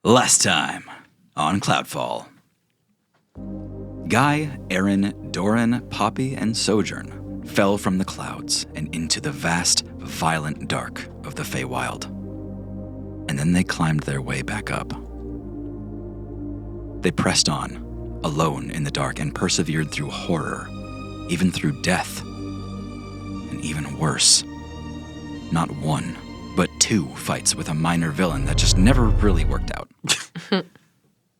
Last time on Cloudfall. Guy, Aaron, Doran, Poppy, and Sojourn fell from the clouds and into the vast, violent dark of the Feywild. And then they climbed their way back up. They pressed on, alone in the dark, and persevered through horror, even through death. And even worse, not one, but two fights with a minor villain that just never really worked out.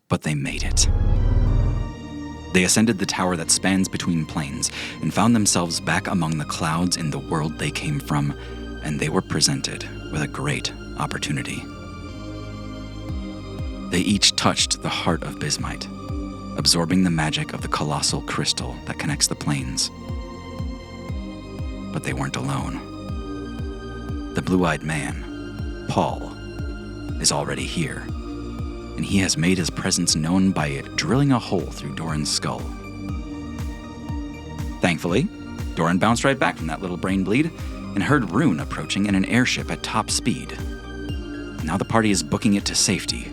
But they made it. They ascended the tower that spans between planes and found themselves back among the clouds in the world they came from, and they were presented with a great opportunity. They each touched the heart of Bismite, absorbing the magic of the colossal crystal that connects the planes. But they weren't alone. The blue-eyed man, Paul, is already here, and he has made his presence known by drilling a hole through Doran's skull. Thankfully, Doran bounced right back from that little brain bleed and heard Rune approaching in an airship at top speed. Now the party is booking it to safety,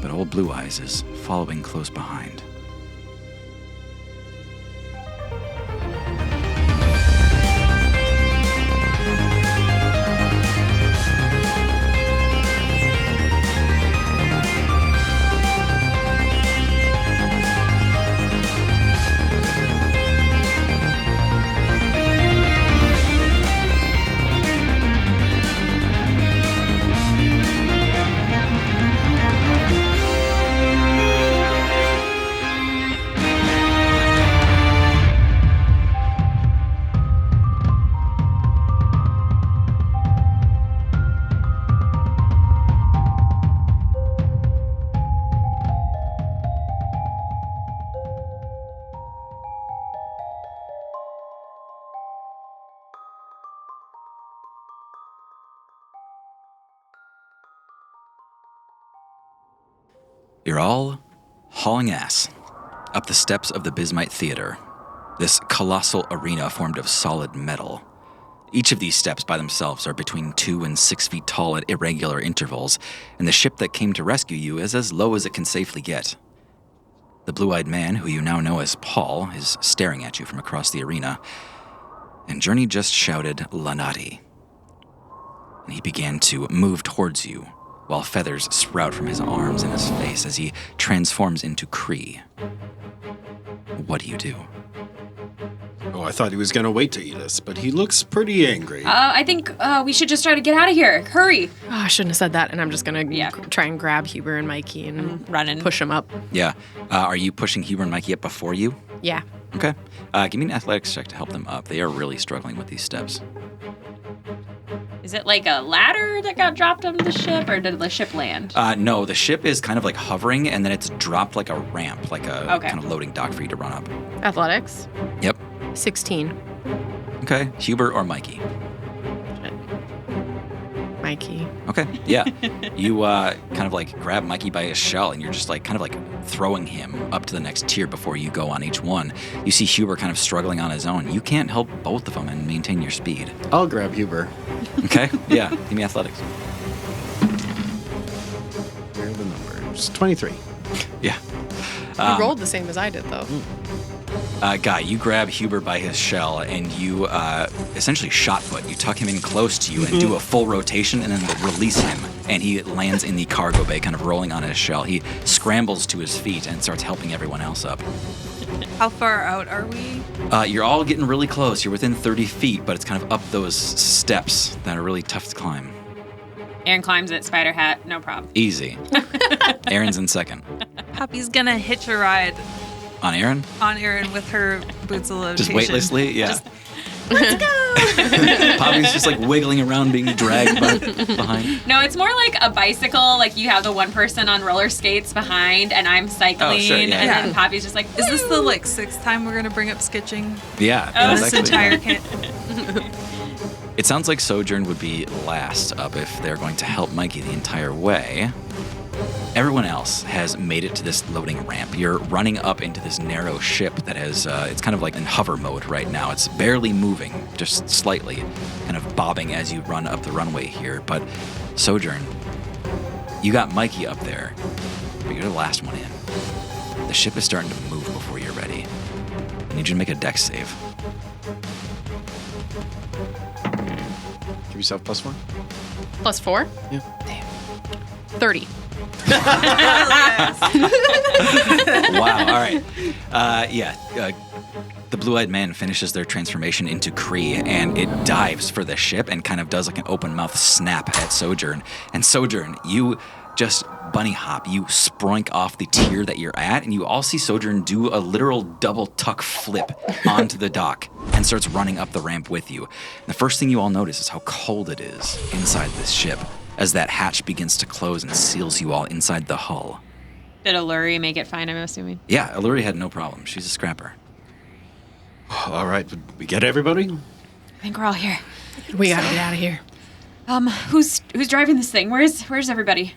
but old Blue Eyes is following close behind. You're all hauling ass up the steps of the Bismite Theater, this colossal arena formed of solid metal. Each of these steps by themselves are between 2 and 6 feet tall at irregular intervals, and the ship that came to rescue you is as low as it can safely get. The blue-eyed man, who you now know as Paul, is staring at you from across the arena, and Journey just shouted Lanati. And he began to move towards you, while feathers sprout from his arms and his face as he transforms into Kree. What do you do? Oh, I thought he was going to wait to eat us, but he looks pretty angry. I think we should just try to get out of here. Hurry. Oh, I shouldn't have said that, and I'm just going to try and grab Huber and Mikey and run and push them up. Yeah. Are you pushing Huber and Mikey up before you? Yeah. Okay. Give me an athletics check to help them up. They are really struggling with these steps. Is it like a ladder that got dropped onto the ship, or did the ship land? No, the ship is kind of like hovering, and then it's dropped like a ramp, like a Okay. kind of loading dock for you to run up. Athletics? Yep. 16. Okay. Huber or Mikey? Mikey. Okay. Yeah. You kind of like grab Mikey by his shell, and you're just like kind of like throwing him up to the next tier before you go on each one. You see Huber kind of struggling on his own. You can't help both of them and maintain your speed. I'll grab Huber. Okay. Yeah. Give me athletics. Where are the numbers? 23. Yeah. You rolled the same as I did, though. Guy, you grab Huber by his shell and you essentially shot put. You tuck him in close to you and do a full rotation and then release him. And he lands in the cargo bay, kind of rolling on his shell. He scrambles to his feet and starts helping everyone else up. How far out are we? You're all getting really close. You're within 30 feet, but it's kind of up those steps that are really tough to climb. Aaron climbs it, spider hat, no problem. Easy. Aaron's in second. Poppy's gonna hitch a ride On Aaron? on Erin with her boots of levitation. Just weightlessly? Yeah. Let's go! Poppy's just like wiggling around being dragged behind. No, it's more like a bicycle. Like you have the one person on roller skates behind, and I'm cycling, Oh, sure, yeah. and Yeah. then Poppy's just like, Is this the like 6th time we're gonna bring up sketching Yeah. Oh, in that's this actually- entire It sounds like Sojourn would be last up if they're going to help Mikey the entire way. Everyone else has made it to this loading ramp. You're running up into this narrow ship that has, it's kind of like in hover mode right now. It's barely moving, just slightly, kind of bobbing as you run up the runway here. But Sojourn, You got Mikey up there, but you're the last one in. The ship is starting to move before you're ready. I need you to make a dex save. Give yourself +1. +4? Yeah. Damn. 30. Wow, all right. The blue-eyed man finishes their transformation into Kree, and it dives for the ship and kind of does like an open-mouth snap at Sojourn. And Sojourn, you just bunny hop. You sproink off the tier that you're at, and you all see Sojourn do a literal double tuck flip onto the dock and starts running up the ramp with you. And the first thing you all notice is how cold it is inside this ship as that hatch begins to close and seals you all inside the hull. Did Alluri make it fine, I'm assuming? Yeah, Alluri had no problem. She's a scrapper. All right, we get everybody? I think we're all here. We gotta get out of here. Who's driving this thing? Where's everybody?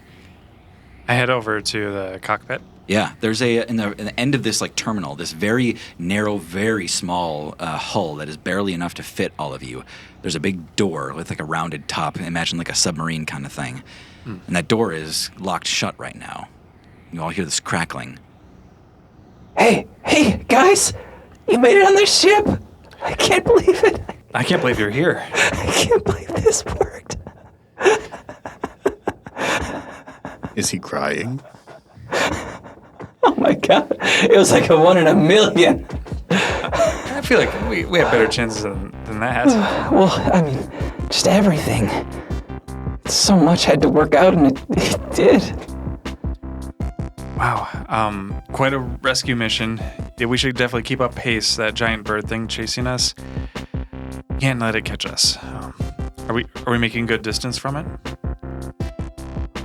I head over to the cockpit. Yeah, there's in the end of this like terminal, this very narrow, very small hull that is barely enough to fit all of you. There's a big door with like a rounded top. Imagine like a submarine kind of thing. And that door is locked shut right now. You all hear this crackling. Hey, guys! You made it on the ship! I can't believe it! I can't believe you're here. I can't believe this worked! Is he crying? Oh my god, it was like a 1 in a million! I feel like we have better chances than that. Well, I mean, just everything. So much had to work out, and it did. Wow. Quite a rescue mission. Yeah, we should definitely keep up pace. That giant bird thing chasing us. Can't let it catch us. Are we making good distance from it?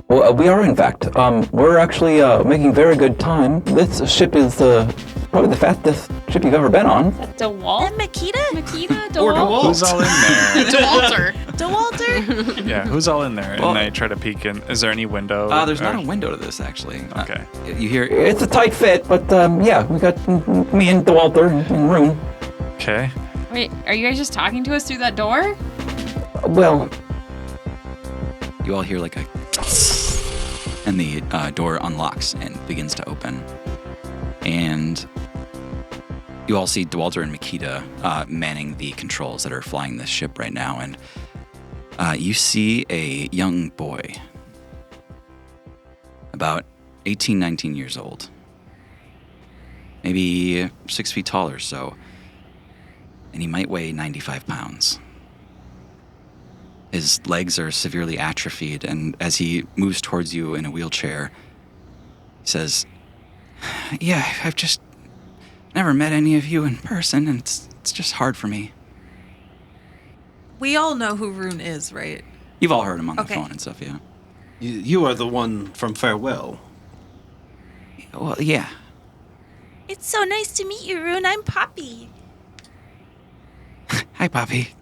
Well, we are, in fact. We're actually making very good time. This ship is probably the fastest ship you've ever been on. DeWalt? And Makita? Or DeWalt. Who's all in there? DeWalter. DeWalter? Yeah, who's all in there? Well- And I try to peek in. Is there any window? There's not a window to this, actually. Okay. You hear... It's a tight fit, but yeah, we got me and DeWalter and Rune. Okay. Wait, are you guys just talking to us through that door? Well, You all hear like a... And the door unlocks and begins to open. And you all see DeWalter and Makita manning the controls that are flying this ship right now. And you see a young boy, about 18, 19 years old. Maybe 6 feet tall or so. And he might weigh 95 pounds. His legs are severely atrophied, and as he moves towards you in a wheelchair, he says, "Yeah, I've just never met any of you in person, and it's just hard for me." We all know who Rune is, right? You've all heard him on the Okay. phone and stuff, yeah. You are the one from Farewell. Well, yeah. It's so nice to meet you, Rune. I'm Poppy. Hi, Poppy.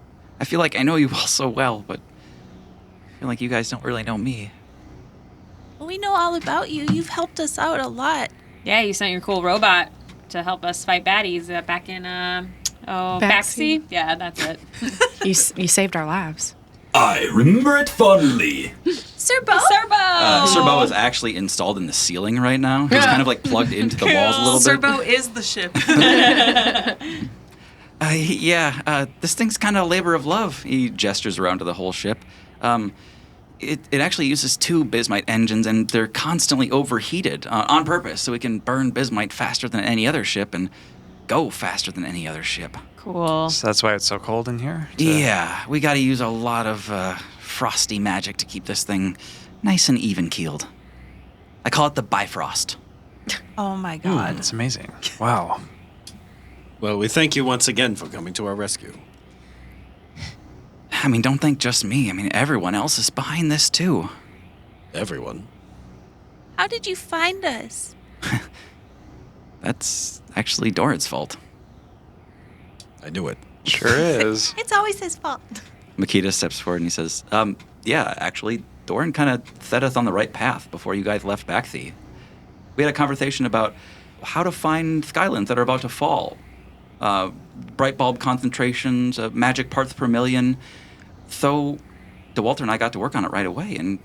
I feel like I know you all so well, but I feel like you guys don't really know me. Well, we know all about you. You've helped us out a lot. Yeah, you sent your cool robot to help us fight baddies back in, Backsea? Yeah, that's it. You saved our lives. I remember it fondly. Serbo! Serbo is actually installed in the ceiling right now. He's kind of like plugged into the walls a little bit. Serbo is the ship. This thing's kind of a labor of love. He gestures around to the whole ship. It actually uses 2 bismite engines, and they're constantly overheated on purpose, so we can burn bismite faster than any other ship and go faster than any other ship. Cool. So that's why it's so cold in here? Yeah, we got to use a lot of frosty magic to keep this thing nice and even-keeled. I call it the Bifrost. Oh my god. That's amazing. Wow. Well, we thank you once again for coming to our rescue. I mean, don't think just me. I mean, everyone else is behind this, too. Everyone. How did you find us? That's actually Doran's fault. I knew it. Sure is. It's always his fault. Makita steps forward and he says, yeah, actually, Doran kind of set us on the right path before you guys left Backsea. We had a conversation about how to find skylands that are about to fall. Bright bulb concentrations, magic parts per million. So DeWalter and I got to work on it right away, and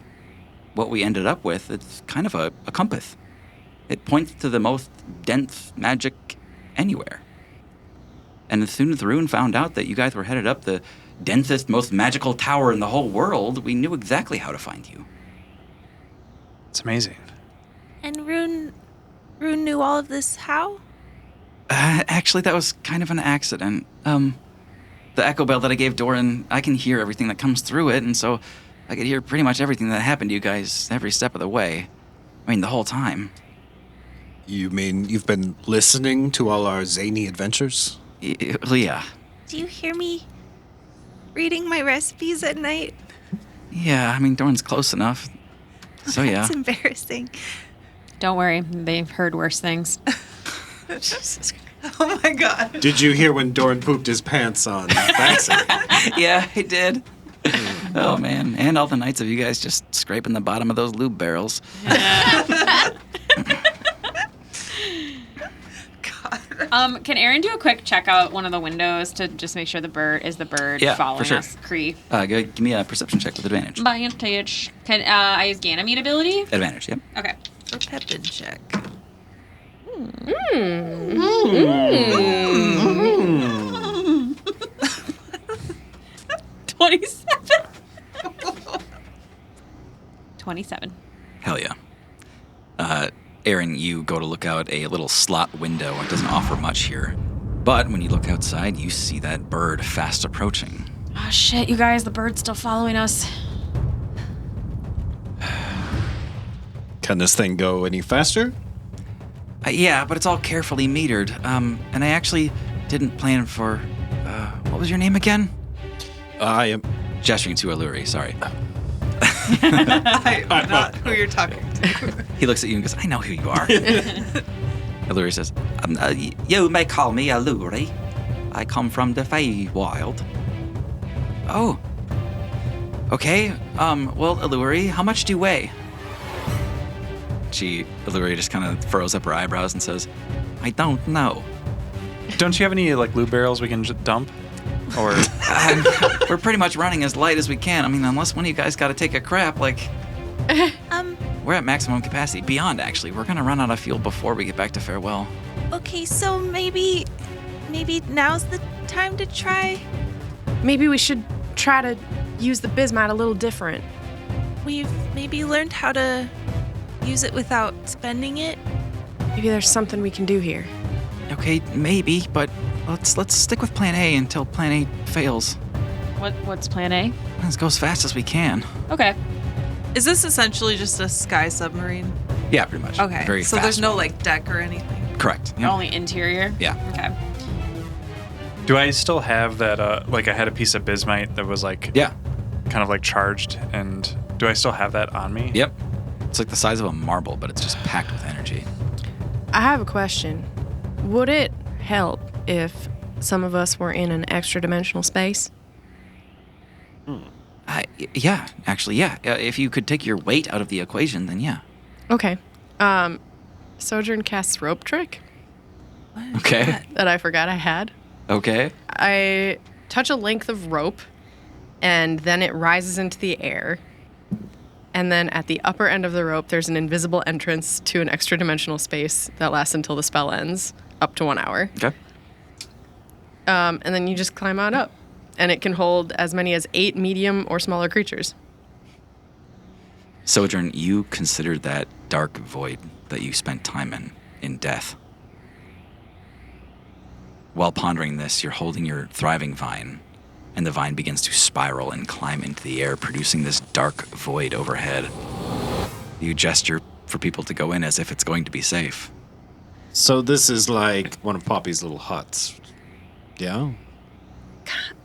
what we ended up with, it's kind of a compass. It points to the most dense magic anywhere. And as soon as Rune found out that you guys were headed up the densest, most magical tower in the whole world, we knew exactly how to find you. It's amazing. And Rune knew all of this how? Actually, that was kind of an accident. The echo bell that I gave Doran, I can hear everything that comes through it, and so I could hear pretty much everything that happened to you guys every step of the way. I mean, the whole time. You mean you've been listening to all our zany adventures? Yeah. Do you hear me reading my recipes at night? Yeah, I mean, Doran's close enough. So, yeah. It's embarrassing. Don't worry, they've heard worse things. Oh my god. Did you hear when Doran pooped his pants on Baxter? Yeah, I did. Oh, man. And all the nights of you guys just scraping the bottom of those lube barrels. Can Aaron do a quick check out one of the windows to just make sure the bird following for sure. us? Cree. Give me a perception check with advantage. Advantage. Can I use Ganymede ability? Advantage, yep. Okay. Or Pepin check. 27. 27. Hell yeah. Aaron, you go to look out a little slot window. It doesn't offer much here. But when you look outside, you see that bird fast approaching. Oh, shit, you guys. The bird's still following us. Can this thing go any faster? Yeah, but it's all carefully metered. And I actually didn't plan for... what was your name again? I am... Gesturing to Alluri, sorry. I'm not who you're talking to. He looks at you and goes, I know who you are. Alluri says, you may call me Alluri. I come from the Feywild. Oh. Okay, well, Alluri, how much do you weigh? Alluri just kind of furrows up her eyebrows and says, I don't know. Don't you have any like lube barrels we can dump? Or we're pretty much running as light as we can. I mean, unless one of you guys got to take a crap, like... We're at maximum capacity. Beyond, actually. We're going to run out of fuel before we get back to Farewell. Okay, so maybe now's the time to try. Maybe we should try to use the bismite a little different. We've maybe learned how to use it without spending it. Maybe there's something we can do here. Okay, maybe, but let's stick with Plan A until Plan A fails. What's Plan A? Let's go as fast as we can. Okay. Is this essentially just a sky submarine? Yeah, pretty much. Okay. Very so fast there's no one. like deck or anything? Correct. Yep. Only interior? Yeah. Okay. do I still have that? Like I had a piece of bismite that was like kind of like charged, and do I still have that on me? Yep. It's like the size of a marble, but it's just packed with energy. I have a question. Would it help if some of us were in an extra dimensional space? Yeah, actually, yeah. If you could take your weight out of the equation, then yeah. Okay. Sojourn casts rope trick Okay. that I forgot I had. Okay. I touch a length of rope, and then it rises into the air. And then at the upper end of the rope, there's an invisible entrance to an extra dimensional space that lasts until the spell ends, up to 1 hour. Okay. And then you just climb on up. And it can hold as many as 8 medium or smaller creatures. Sojourn, you considered that dark void that you spent time in death. While pondering this, you're holding your thriving vine, and the vine begins to spiral and climb into the air, producing this dark void overhead. You gesture for people to go in as if it's going to be safe. So this is like one of Poppy's little huts. Yeah?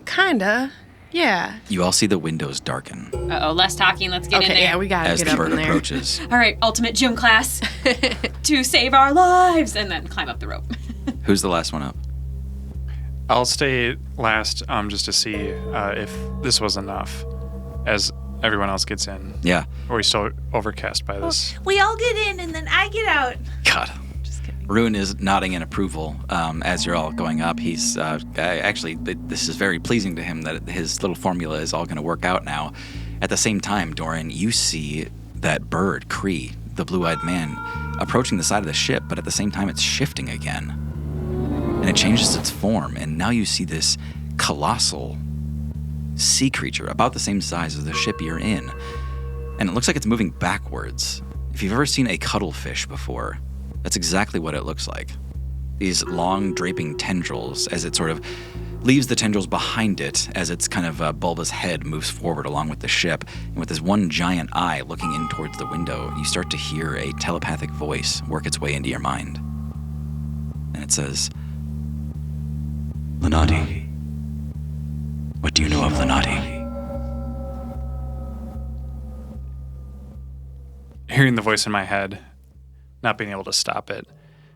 Kinda. Yeah. You all see the windows darken Uh-oh, less talking. Let's get in Okay, there. yeah, we gotta as get the up bird in there. approaches. All right, ultimate gym class to save our lives, and then climb up the rope. Who's the last one up? I'll stay last just to see if this was enough as everyone else gets in. Yeah. Or are we still overcast by this? We all get in and then I get out. God. Rune is nodding in approval as you're all going up. He's actually, this is very pleasing to him that his little formula is all going to work out now. At the same time, Doran, you see that bird, Kree, the blue-eyed man, approaching the side of the ship, but at the same time it's shifting again. And it changes its form, and now you see this colossal sea creature about the same size as the ship you're in. And it looks like it's moving backwards. If you've ever seen a cuttlefish before, that's exactly what it looks like. These long draping tendrils as it sort of leaves the tendrils behind it as its kind of bulbous head moves forward along with the ship. And with this one giant eye looking in towards the window, you start to hear a telepathic voice work its way into your mind. And it says, "Lenati, what do you know of Lenati?" Hearing the voice in my head, not being able to stop it,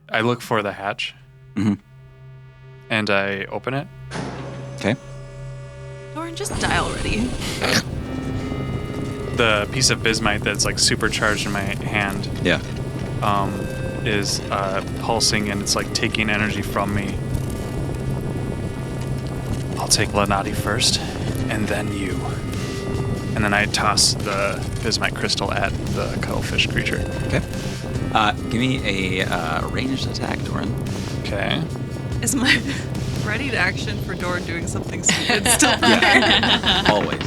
I look for the hatch. Mm-hmm. And I open it. Okay. Doran, just die already. The piece of bismite that's like supercharged in my hand Yeah. is pulsing, and it's like taking energy from me. I'll take Lenati first, and then you. And then I toss the bismite crystal at the cuttlefish creature. Okay. Give me a ranged attack, Doran. Okay. Is my ready to action for Doran doing something stupid still prepared? Yeah. Always.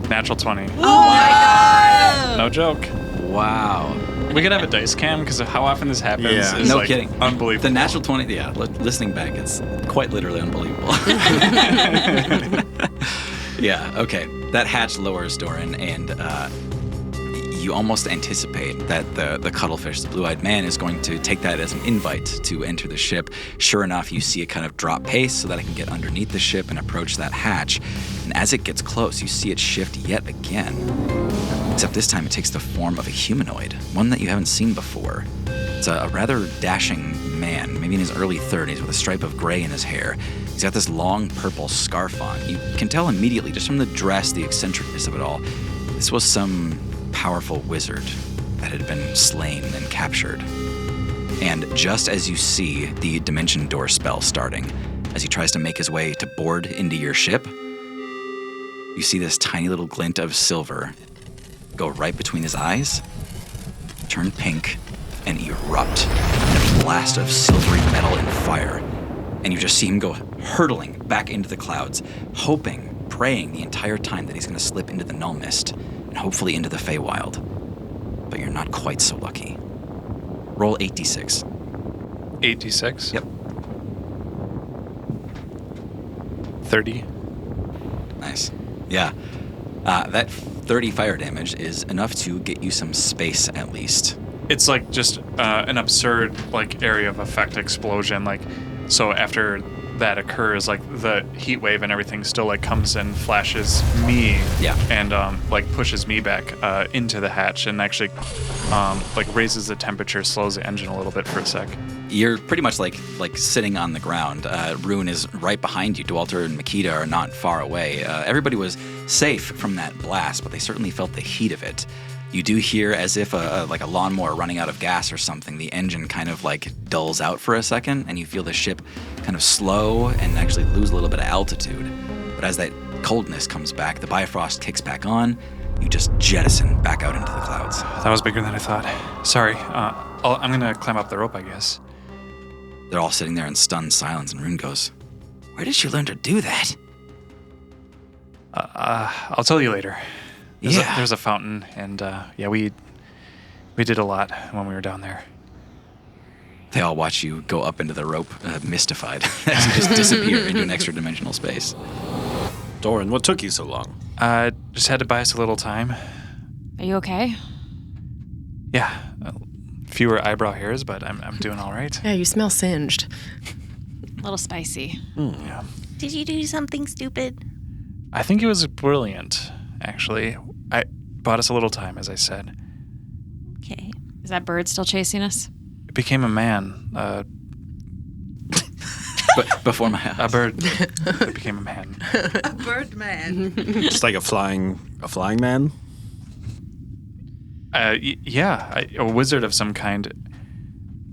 Natural 20. Oh my god! No joke. Wow. We could have a dice cam because of how often this happens. Yeah. Is No like kidding. Unbelievable. The natural 20, yeah, listening back, it's quite literally unbelievable. Yeah, okay. That hatch lowers, Doran, and you almost anticipate that the cuttlefish, the blue-eyed man, is going to take that as an invite to enter the ship. Sure enough, you see it kind of drop pace so that it can get underneath the ship and approach that hatch. And as it gets close, you see it shift yet again. Except this time it takes the form of a humanoid, one that you haven't seen before. It's a rather dashing man, maybe in his early 30s, with a stripe of gray in his hair. He's got this long purple scarf on. You can tell immediately, just from the dress, the eccentricness of it all, this was some powerful wizard that had been slain and captured. And just as you see the dimension door spell starting, as he tries to make his way to board into your ship, you see this tiny little glint of silver go right between his eyes, turn pink, and erupt in a blast of silvery metal and fire. And you just see him go hurtling back into the clouds, hoping, praying the entire time that he's going to slip into the null mist and hopefully into the Feywild. But you're not quite so lucky. Roll 8d6. 8d6? Yep. 30. Nice. Yeah. That 30 fire damage is enough to get you some space at least. It's like just an absurd like area of effect explosion. Like, so after that occurs, like the heat wave and everything still like comes and flashes me. Yeah. And like pushes me back into the hatch and actually like raises the temperature, slows the engine a little bit for a sec. You're pretty much like sitting on the ground. Rune is right behind you. Dualter and Makita are not far away. Everybody was safe from that blast, but they certainly felt the heat of it. You do hear as if like a lawnmower running out of gas or something. The engine kind of like dulls out for a second, and you feel the ship kind of slow and actually lose a little bit of altitude. But as that coldness comes back, the Bifrost kicks back on. You just jettison back out into the clouds. That was bigger than I thought. Sorry. I'm gonna climb up the rope, I guess. They're all sitting there in stunned silence, and Rune goes, "Where did you learn to do that?" I'll tell you later. There's a fountain, and yeah, we did a lot when we were down there. They all watch you go up into the rope, mystified, as you just disappear into an extra dimensional space. Doran, what took you so long? Just had to buy us a little time. Are you okay? Yeah, fewer eyebrow hairs, but I'm doing all right. Yeah, you smell singed. A little spicy. Yeah. Did you do something stupid? I think it was brilliant, actually. I bought us a little time, as I said. Okay. Is that bird still chasing us? It became a man. But before my eyes. A bird. It became a man. A bird man. Just like a flying man? Yeah, a wizard of some kind.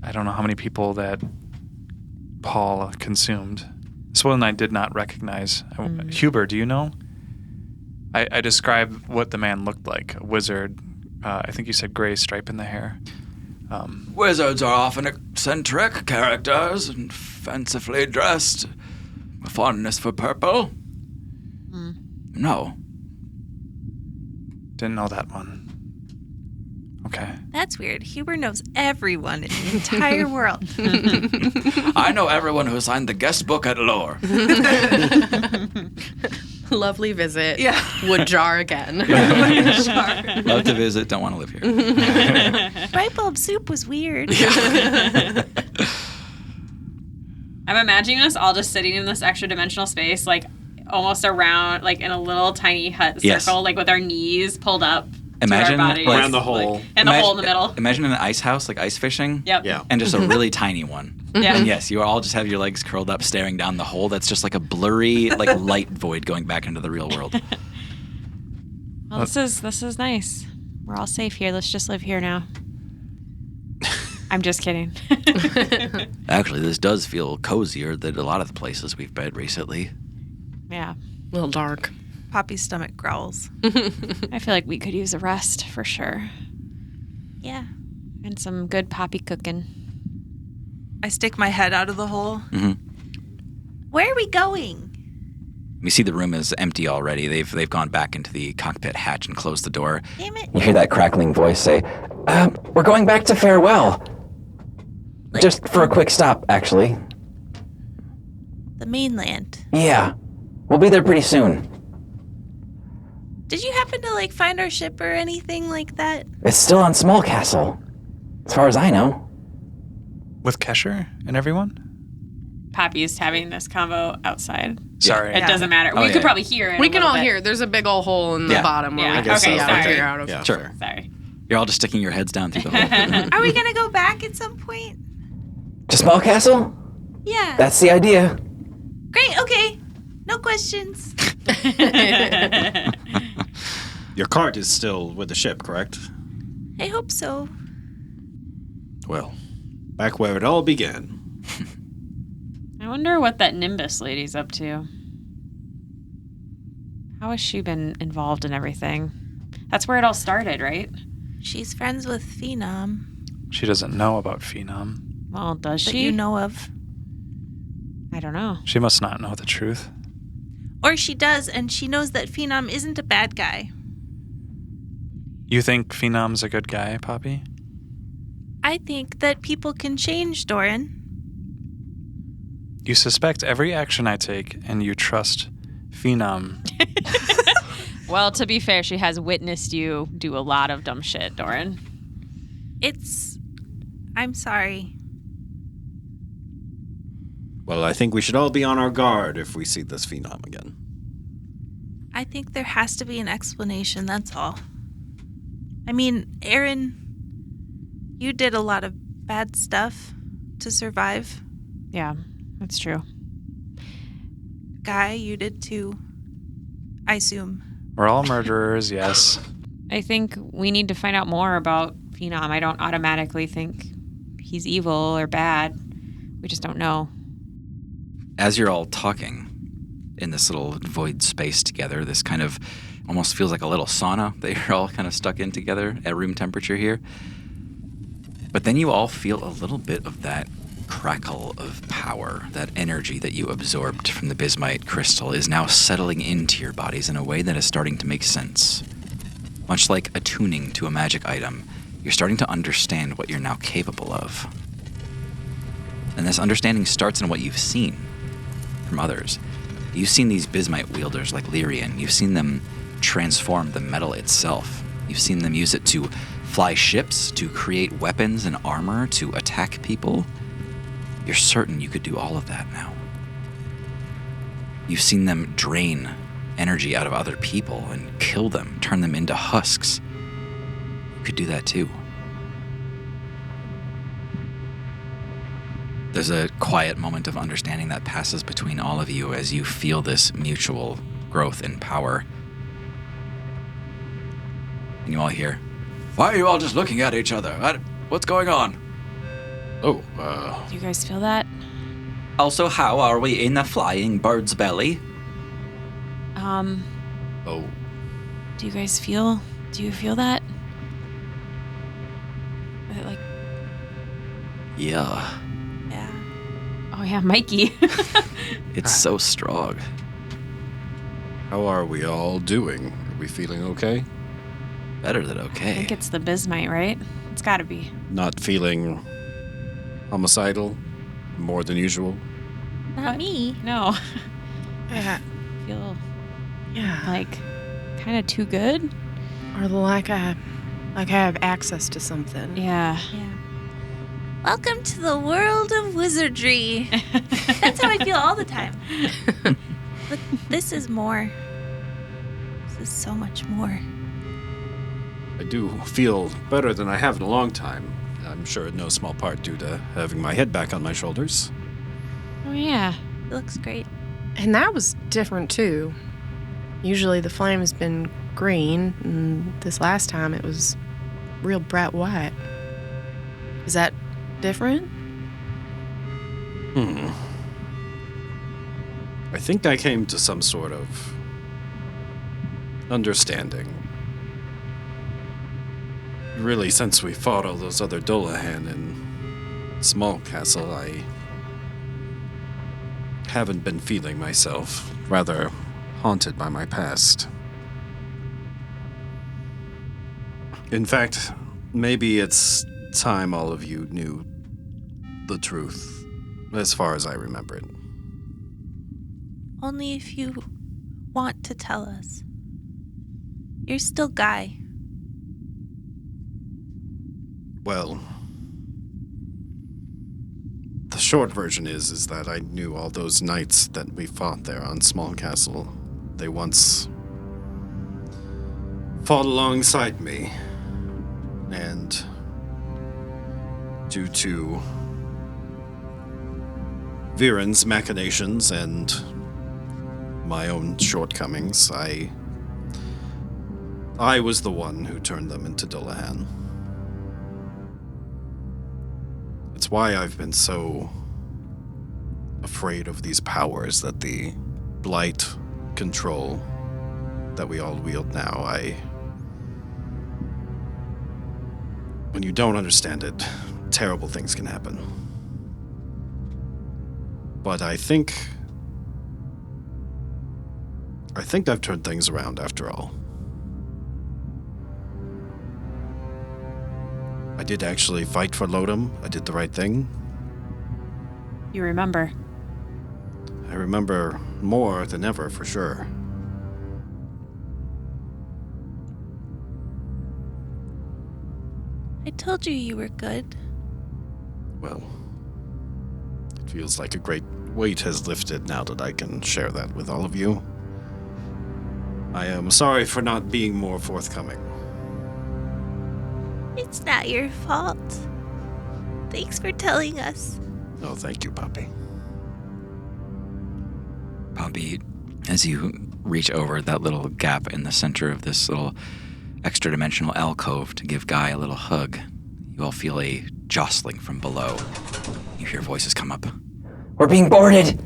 I don't know how many people that Paul consumed. This one I did not recognize. Huber, do you know? I described what the man looked like. A wizard, I think you said gray stripe in the hair. Wizards are often eccentric characters and fancifully dressed. A fondness for purple? No. Didn't know that one. Okay. That's weird. Huber knows everyone in the entire world. I know everyone who signed the guest book at Lore. Lovely visit. Yeah. Would jar again. Love to visit, don't want to live here. Bright bulb soup was weird. I'm imagining us all just sitting in this extra dimensional space, like almost around, like in a little tiny hut circle, like with our knees pulled up. Imagine to our bodies, around the hole. like, and the hole in the middle. Imagine an ice house, like ice fishing. Yep. Yeah. And just a really tiny one. Yeah. And yes, you all just have your legs curled up, staring down the hole. That's just like a blurry, like light void going back into the real world. Well, this is nice. We're all safe here. Let's just live here now. I'm just kidding. Actually, this does feel cozier than a lot of the places we've been recently. Yeah. A little dark. Poppy's stomach growls. I feel like we could use a rest for sure. Yeah. And some good poppy cooking. I stick my head out of the hole. Mm-hmm. Where are we going? We see the room is empty already. They've gone back into the cockpit hatch and closed the door. Damn it. You hear that crackling voice say, we're going back to Farewell. Just for a quick stop, actually. The mainland. Yeah. We'll be there pretty soon. Did you happen to, find our ship or anything like that? It's still on Small Castle, as far as I know. With Kesher and everyone? Poppy's having this convo outside. Sorry. It doesn't matter. Oh, We yeah. could probably hear it. We a can little all bit. hear. There's a big old hole in the Yeah. bottom where Yeah. we can Okay, see sorry. figure out. Okay. Yeah. Sure. Sorry. You're all just sticking your heads down through the hole. Are we gonna go back at some point? To Small Castle? Yeah. That's the idea. Great, okay. No questions. Your cart is still with the ship, correct? I hope so. Well, back where it all began. I wonder what that Nimbus lady's up to. How has she been involved in everything? That's where it all started, right? She's friends with Phenom. She doesn't know about Phenom. Well, does That she? you know of. I don't know. She must not know the truth. Or she does, and she knows that Phenom isn't a bad guy. You think Phenom's a good guy, Poppy? I think that people can change, Doran. You suspect every action I take, and you trust Phenom. Well, to be fair, she has witnessed you do a lot of dumb shit, Doran. I'm sorry. Well, I think we should all be on our guard if we see this Phenom again. I think there has to be an explanation, that's all. I mean, Aaron, you did a lot of bad stuff to survive. Yeah, that's true. Guy, you did too. I assume. We're all murderers, yes. I think we need to find out more about Phenom. I don't automatically think he's evil or bad. We just don't know. As you're all talking in this little void space together, this kind of almost feels like a little sauna that you're all kind of stuck in together at room temperature here. But then you all feel a little bit of that crackle of power, that energy that you absorbed from the bismite crystal is now settling into your bodies in a way that is starting to make sense. Much like attuning to a magic item, you're starting to understand what you're now capable of. And this understanding starts in what you've seen from others. You've seen these bismite wielders like Lyrian. You've seen them transform the metal itself. You've seen them use it to fly ships, to create weapons and armor, to attack people. You're certain you could do all of that now. You've seen them drain energy out of other people and kill them, turn them into husks. You could do that too. There's a quiet moment of understanding that passes between all of you as you feel this mutual growth in power. And you all hear, "Why are you all just looking at each other? What's going on?" Oh, Do you guys feel that? Also, how are we in the flying bird's belly? oh. Do you feel that? Yeah. Yeah. Oh yeah, Mikey. It's so strong. How are we all doing? Are we feeling okay? Better than I okay. think it's the bismite, right? It's got to be. Not feeling homicidal more than usual? Not me. No. Yeah. I feel Yeah. like kind of too good. Or like I have access to something. Yeah. Yeah. Welcome to the world of wizardry. That's how I feel all the time. But this is more. This is so much more. I do feel better than I have in a long time. I'm sure in no small part due to having my head back on my shoulders. Oh yeah. It looks great. And that was different too. Usually the flame's been green, and this last time it was real bright white. Is that different? I think I came to some sort of understanding. Really, since we fought all those other Dolahan in Small Castle, I haven't been feeling myself, rather haunted by my past. In fact, maybe it's time all of you knew the truth, as far as I remember it. Only if you want to tell us. You're still Guy. Well, the short version is that I knew all those knights that we fought there on Small Castle. They once fought alongside me, and due to Viren's machinations and my own shortcomings, I was the one who turned them into Dolahan. It's why I've been so afraid of these powers that the blight control that we all wield now. When you don't understand it, terrible things can happen. But I think I've turned things around after all. I did actually fight for Lodom. I did the right thing. You remember? I remember more than ever, for sure. I told you you were good. Well, it feels like a great weight has lifted now that I can share that with all of you. I am sorry for not being more forthcoming. It's not your fault. Thanks for telling us. Oh, thank you, Poppy. Poppy, as you reach over that little gap in the center of this little extra-dimensional alcove to give Guy a little hug, you all feel a jostling from below. You hear voices come up. We're being boarded!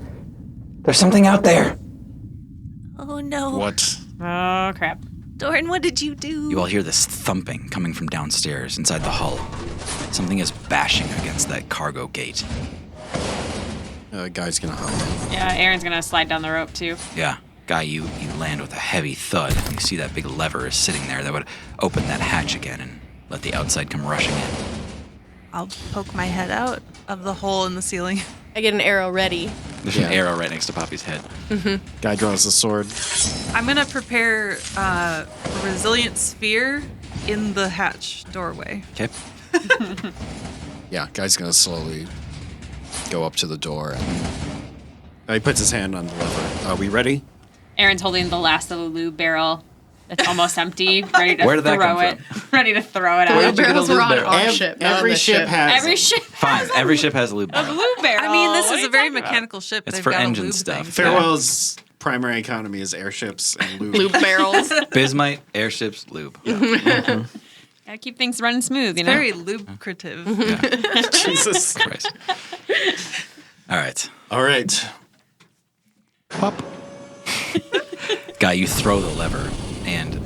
There's something out there! Oh no. What? Oh crap. Doran, what did you do? You all hear this thumping coming from downstairs inside the hull. Something is bashing against that cargo gate. Guy's gonna hop. Yeah, Aaron's gonna slide down the rope too. Yeah. Guy, you land with a heavy thud. You see that big lever is sitting there that would open that hatch again and let the outside come rushing in. I'll poke my head out of the hole in the ceiling. I get an arrow ready. There's an arrow right next to Poppy's head. Guy draws a sword. I'm gonna prepare a resilient sphere in the hatch doorway. Okay. Yeah, guy's gonna slowly go up to the door and he puts his hand on the lever. Are we ready? Aaron's holding the last of the lube barrel that's almost empty, ready to Where did that throw come it. Ready to throw it Where out. did you get a Barrels were lube on barrel? our ship. not on Every the ship has Every ship Fine, every ship has a lube a barrel. lube barrel. I mean, this What is are a you very talking about? mechanical ship. It's They've for got a engine lube stuff. thing. Farewell's primary economy is airships and lube. lube barrels. Bismite, airships, lube. Gotta keep things running smooth, you know? Very lucrative. Jesus. Christ. All right. All right. Pop. Guy, you throw the lever, and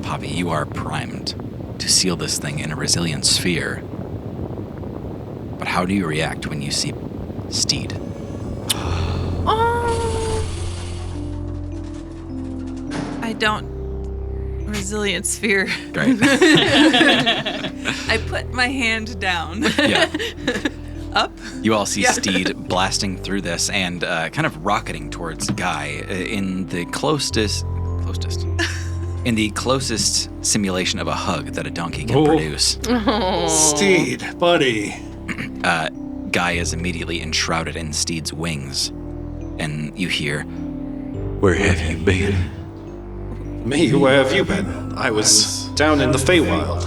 Poppy, you are primed to seal this thing in a resilient sphere. But how do you react when you see Steed? Oh. I don't. Resilient sphere. Great. I put my hand down. Yeah. Up. You all see Steed blasting through this and kind of rocketing towards Guy in the closest simulation of a hug that a donkey can produce. Steed, buddy. Guy is immediately enshrouded in Steed's wings, and you hear, "Where have you been?" Me, where have you been? I was down in the Feywild.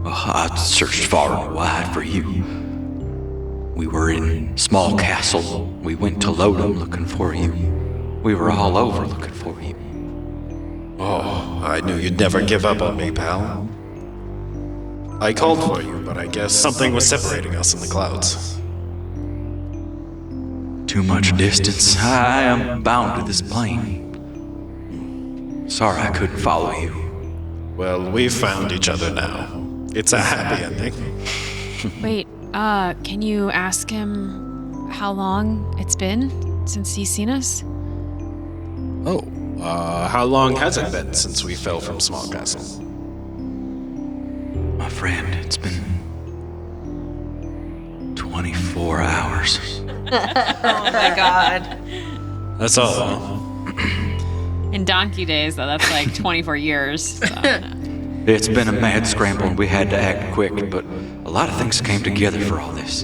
Oh, I searched far and wide for you. We were in Small Castle. We went to Lodom looking for you. We were all over looking for you. Oh, I knew you'd never give up on me, pal. I called for you, but I guess something was separating us in the clouds. Too much distance. I am bound to this plane. Sorry I couldn't follow you. Well, we've found each other now. It's a happy ending. Wait, can you ask him how long it's been since he's seen us? Oh, how long has it been since we fell from Small Castle? My friend, it's been 24 hours. Oh my god. That's all, huh? In donkey days, though, that's like 24 years. So. It's been a mad scramble and we had to act quick, but a lot of things came together for all this.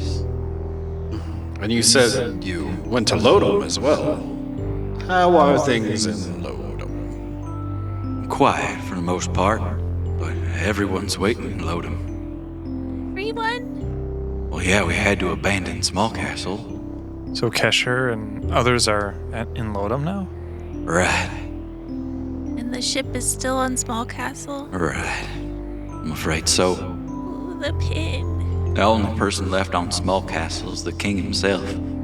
And you said you went to Lodom as well. How are things in Lodom? Quiet for the most part, but everyone's waiting in Lodom. Everyone? Well, yeah, we had to abandon Small Castle. So Kesher and others are in Lodom now? Right, And the ship is still on Small Castle? right. I'm afraid so. Ooh, the pin. The only person left on Small Castle is the king himself.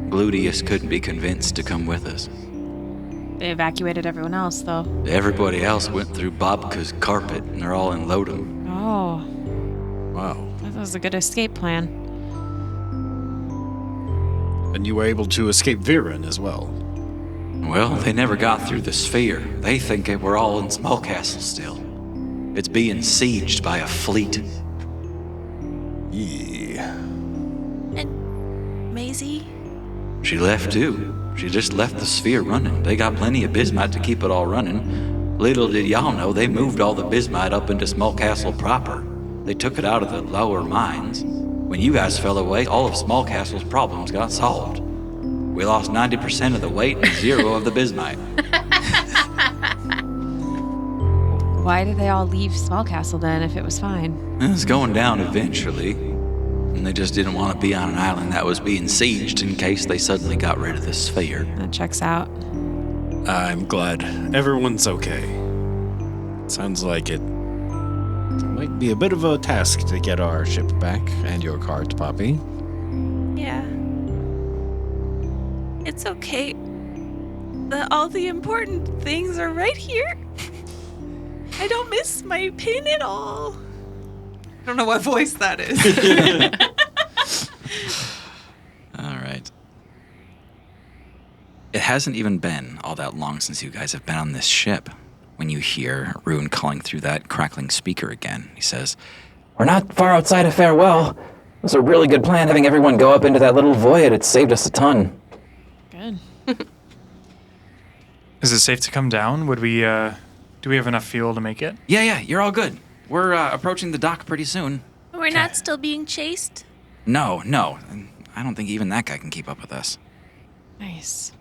Gluteus couldn't be convinced to come with us. They evacuated everyone else, though. Everybody else went through Bobka's carpet, and they're all in Lodom. Oh, Wow. that was a good escape plan. And you were able to escape Viren as well. Well, they never got through the sphere. They think we're all in Small Castle still. It's being sieged by a fleet. Yeah. And Maisie? She left too. She just left the sphere running. They got plenty of bismite to keep it all running. Little did y'all know, they moved all the bismite up into Small Castle proper. They took it out of the lower mines. When you guys fell away, all of Small Castle's problems got solved. We lost 90% of the weight and 0 of the bismite. Why did they all leave Small Castle then if it was fine? It was going down eventually. And they just didn't want to be on an island that was being sieged in case they suddenly got rid of the sphere. That checks out. I'm glad everyone's okay. Sounds like it might be a bit of a task to get our ship back and your cart, Poppy. Yeah. It's okay. All the important things are right here. I don't miss my pin at all. I don't know what voice that is. All right. It hasn't even been all that long since you guys have been on this ship when you hear Rune calling through that crackling speaker again. He says, We're not far outside of Farewell. It was a really good plan having everyone go up into that little void. It saved us a ton. Good. Is it safe to come down? Would we, do we have enough fuel to make it? Yeah, you're all good. We're approaching the dock pretty soon. We're not still being chased? No. I don't think even that guy can keep up with us. Nice.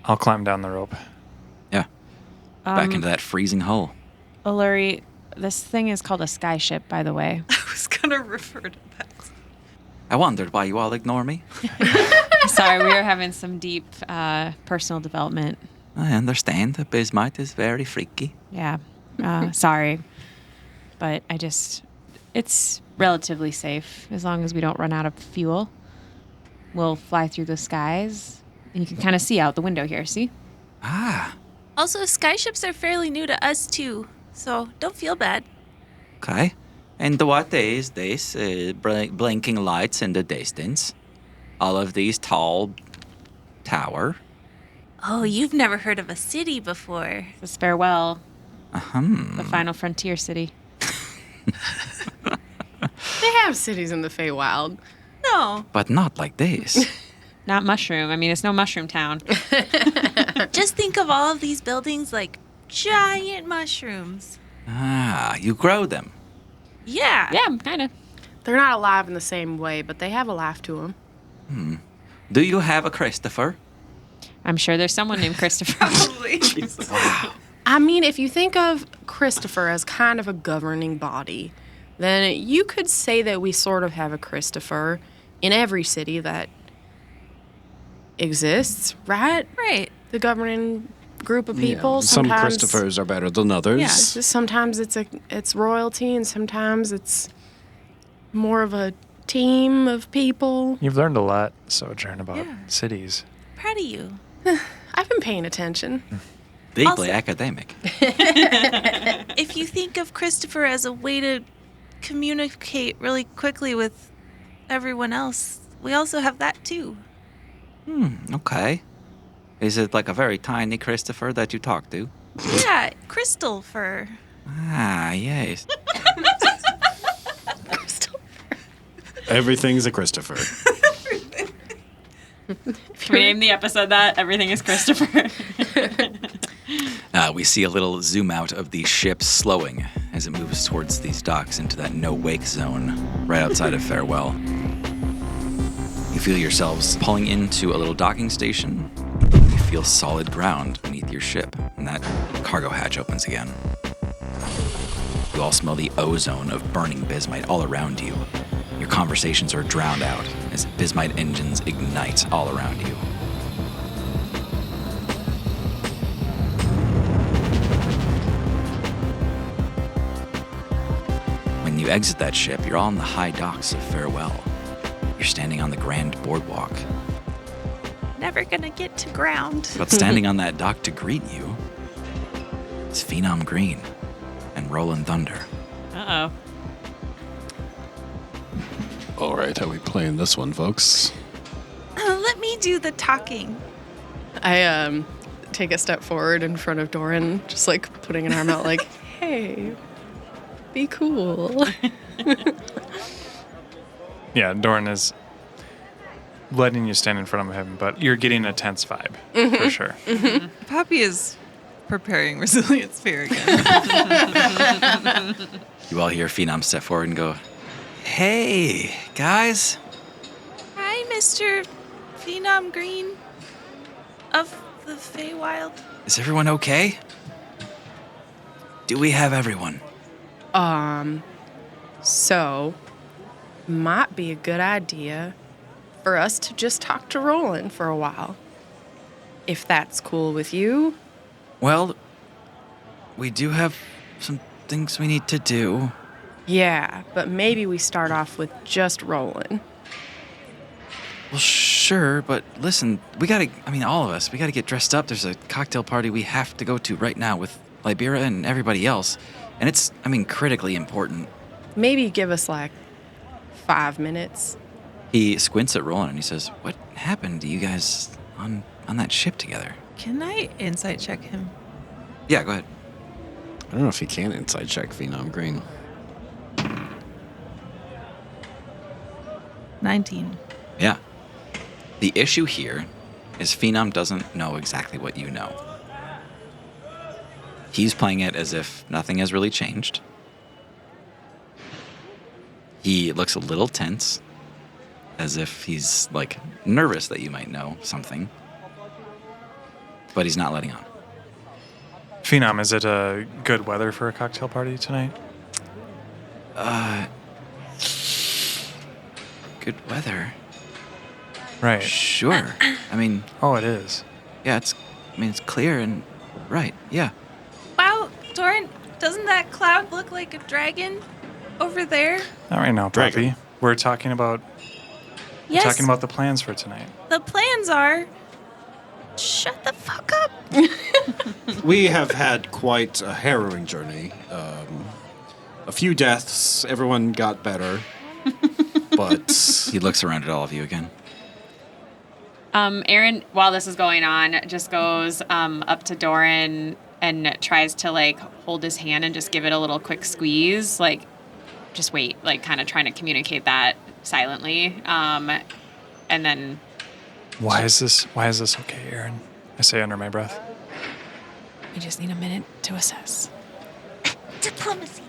I'll climb down the rope. Yeah. Back into that freezing hull. Uluri, this thing is called a skyship, by the way. I was gonna refer to that. I wondered why you all ignore me. Sorry, we are having some deep personal development. I understand. The bismite is very freaky. Yeah. Sorry. But it's relatively safe as long as we don't run out of fuel. We'll fly through the skies, and you can kind of see out the window here, see? Ah, Also, skyships are fairly new to us, too. So don't feel bad. okay. And what is this blinking lights in the distance? all of these tall tower. Oh, you've never heard of a city before. This farewell, Uh-huh. the final frontier city. They have cities in the Feywild. No. But not like this. Not mushroom. I mean, it's no mushroom town. Just think of all of these buildings like giant mushrooms. Ah, you grow them. Yeah. Yeah, kind of. They're not alive in the same way, but they have a life to them. Do you have a Christopher? I'm sure there's someone named Christopher. Probably. I mean, if you think of Christopher as kind of a governing body, then you could say that we sort of have a Christopher in every city that exists, right? Right. The governing group of people. Yeah, some Sometimes, Christophers are better than others. yeah, sometimes it's royalty, and sometimes it's more of a team of people. You've learned a lot, Sojourn, about Yeah. cities. Proud of you. I've been paying attention. Deeply Also- academic. If you think of Christopher as a way to communicate really quickly with everyone else, we also have that too. Okay. Is it like a very tiny Christopher that you talk to? Yeah, crystal fur. Ah, yes. Everything's a Christopher. Can we name the episode that? Everything is Christopher. We see a little zoom out of the ship slowing as it moves towards these docks into that no-wake zone right outside of Farewell. You feel yourselves pulling into a little docking station. You feel solid ground beneath your ship, and that cargo hatch opens again. You all smell the ozone of burning bismite all around you. Your conversations are drowned out as bismite engines ignite all around you. When you exit that ship, you're on the high docks of Farewell. You're standing on the grand boardwalk. Never gonna get to ground. But standing on that dock to greet you is Phenom Green and Roland Thunder. Uh-oh. All right, how we playing this one, folks? Let me do the talking. I take a step forward in front of Doran, just like putting an arm out, like, "Hey, be cool." Yeah, Doran is letting you stand in front of him, but you're getting a tense vibe, for sure. Poppy is preparing Resilient Sphere again. You all hear Phenom step forward and go, "Hey, guys." Hi, Mr. Phenom Green of the Feywild. Is everyone okay? Do we have everyone? So, might be a good idea for us to just talk to Roland for a while. If that's cool with you. Well, we do have some things we need to do. Yeah, but maybe we start off with just Roland. Well, sure, but listen, all of us, we gotta get dressed up. There's a cocktail party we have to go to right now with Libera and everybody else. And it's, critically important. Maybe give us like 5 minutes. He squints at Roland and he says, "What happened to you guys on that ship together?" Can I insight check him? Yeah, go ahead. I don't know if he can inside check Phenom Green. 19. Yeah. The issue here is Phenom doesn't know exactly what you know. He's playing it as if nothing has really changed. He looks a little tense, as if he's, nervous that you might know something. But he's not letting on. Phenom, is it good weather for a cocktail party tonight? Good weather. Right. Sure. Oh, it is. Yeah, it's clear and right. Yeah. Wow, Doran, doesn't that cloud look like a dragon over there? Not right now, Dragon. Poppy. We're talking about Yes. talking about the plans for tonight. The plans are. Shut the fuck up. We have had quite a harrowing journey. A few deaths. Everyone got better. But He looks around at all of you again. Aaron, while this is going on, just goes up to Doran and tries to, like, hold his hand and just give it a little quick squeeze. Like, just wait. Like, kind of trying to communicate that silently. And then... Why is this okay, Aaron? I say under my breath. We just need a minute to assess. Diplomacy.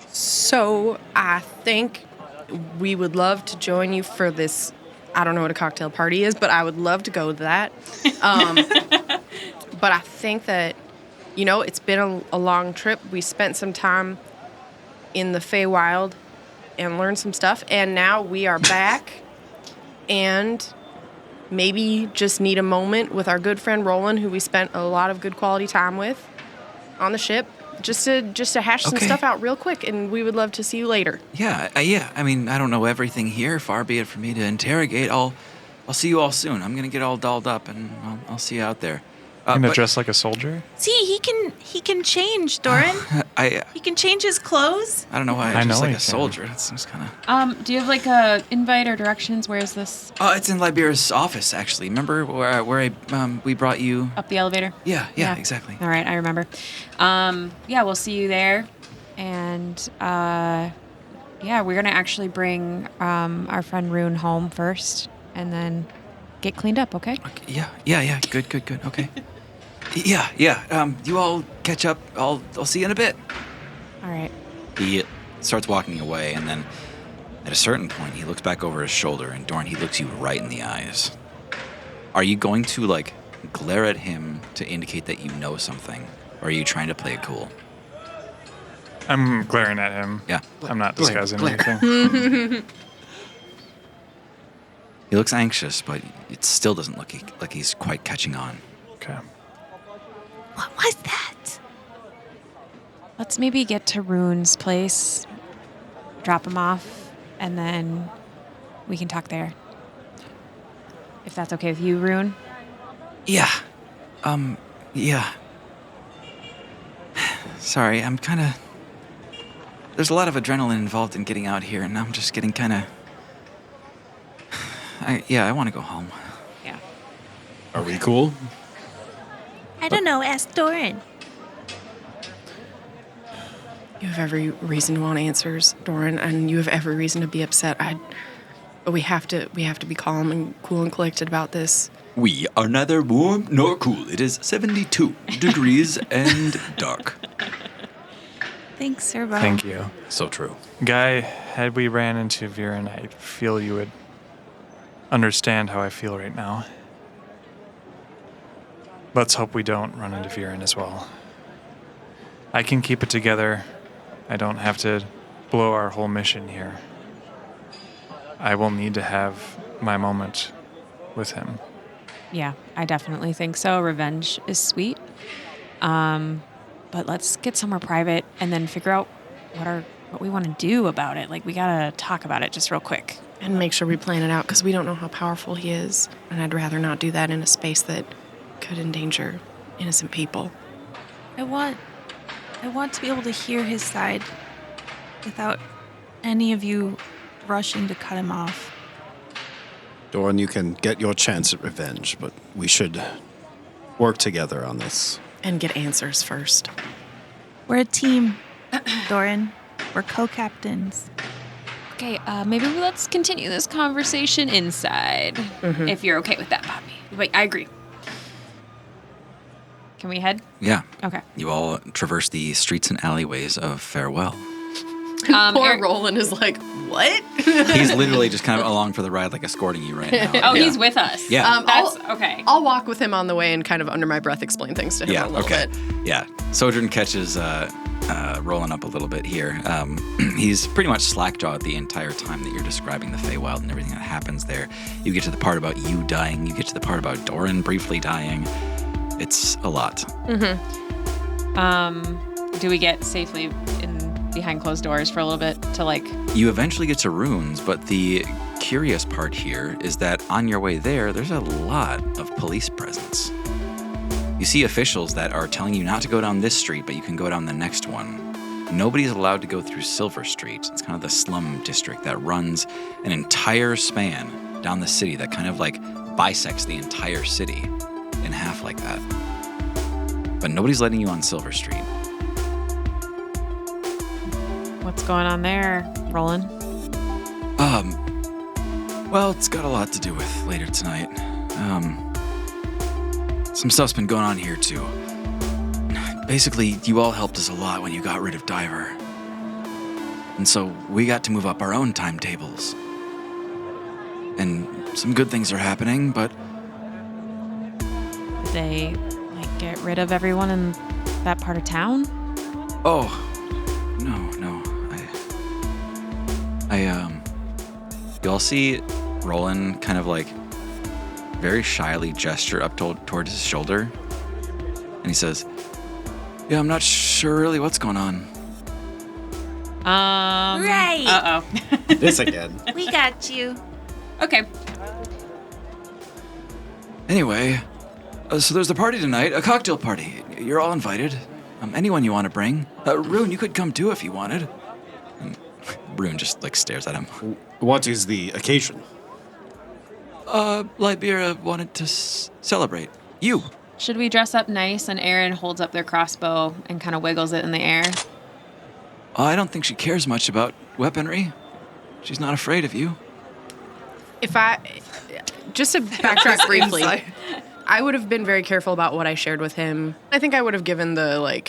So I think we would love to join you for this. I don't know what a cocktail party is, but I would love to go to that. But I think that, it's been a long trip. We spent some time in the Feywild and learned some stuff, and now we are back and maybe just need a moment with our good friend Roland, who we spent a lot of good quality time with on the ship, just to hash some stuff out real quick, and we would love to see you later. Yeah. I mean, I don't know everything here. Far be it from me to interrogate. I'll see you all soon. I'm gonna get all dolled up, and I'll see you out there. I'm gonna dress like a soldier. See, he can change, Doran. He can change his clothes. I don't know why I dress like a soldier. That seems kind of. Do you have like a invite or directions? Where is this? It's in Libera's office, actually. Remember where we brought you up the elevator? Yeah, exactly. All right, I remember. We'll see you there, and we're gonna actually bring our friend Rune home first, and then get cleaned up. Okay? Yeah. Good. Okay. Yeah. You all catch up. I'll see you in a bit. All right. He starts walking away, and then at a certain point, he looks back over his shoulder, and Doran, he looks you right in the eyes. Are you going to, like, glare at him to indicate that you know something, or are you trying to play it cool? I'm glaring at him. Yeah. I'm not disguising anything. He looks anxious, but it still doesn't look like he's quite catching on. Okay. What was that? Let's maybe get to Rune's place, drop him off, and then we can talk there. If that's okay with you, Rune? Yeah. Yeah. Sorry, I'm kind of... There's a lot of adrenaline involved in getting out here, and I'm just getting kind of... I want to go home. Yeah. Are we cool? I don't know. Ask Doran. You have every reason to want answers, Doran, and you have every reason to be upset. But we have to be calm and cool and collected about this. We are neither warm nor cool. It is 72 degrees and dark. Thanks, Servo. Thank you. So true. Guy, had we ran into Viren, I feel you would understand how I feel right now. Let's hope we don't run into Viren as well. I can keep it together. I don't have to blow our whole mission here. I will need to have my moment with him. Yeah, I definitely think so. Revenge is sweet. But let's get somewhere private and then figure out what we want to do about it. Like, we gotta talk about it just real quick. And make sure we plan it out, because we don't know how powerful he is. And I'd rather not do that in a space that could endanger innocent people. I want to be able to hear his side without any of you rushing to cut him off. Doran, you can get your chance at revenge, but we should work together on this. And get answers first. We're a team, Doran. We're co-captains. Okay, maybe let's continue this conversation inside. Mm-hmm. If you're okay with that, Poppy. Wait, I agree. Can we head? Yeah. Okay. You all traverse the streets and alleyways of Farewell. Poor Roland is like, what? He's literally just kind of along for the ride, like escorting you right now. Oh, he's with us. Yeah. That's okay. I'll walk with him on the way and kind of under my breath explain things to him a little bit. Yeah. Sojourn catches Roland up a little bit here. He's pretty much slack-jawed the entire time that you're describing the Feywild and everything that happens there. You get to the part about you dying. You get to the part about Doran briefly dying. It's a lot. Mm-hmm. Do we get safely behind closed doors for a little bit to like... You eventually get to Runes, but the curious part here is that on your way there's a lot of police presence. You see officials that are telling you not to go down this street, but you can go down the next one. Nobody's allowed to go through Silver Street. It's kind of the slum district that runs an entire span down the city that kind of like bisects the entire city in half like that. But nobody's letting you on Silver Street. What's going on there, Roland? Well, it's got a lot to do with later tonight. Some stuff's been going on here, too. Basically, you all helped us a lot when you got rid of Diver. And so we got to move up our own timetables. And some good things are happening, but... Did they, get rid of everyone in that part of town? Oh, no. You all see Roland kind of very shyly gesture up towards his shoulder. And he says, yeah, I'm not sure really what's going on. Right. Uh-oh. This again. We got you. Okay. Anyway, so there's a party tonight, a cocktail party. You're all invited. Anyone you want to bring. Rune, you could come too if you wanted. And Rune just stares at him. What is the occasion? Libera wanted to celebrate. You. Should we dress up nice? And Aaron holds up their crossbow and kind of wiggles it in the air. I don't think she cares much about weaponry. She's not afraid of you. Just to backtrack briefly, I would have been very careful about what I shared with him. I think I would have given the,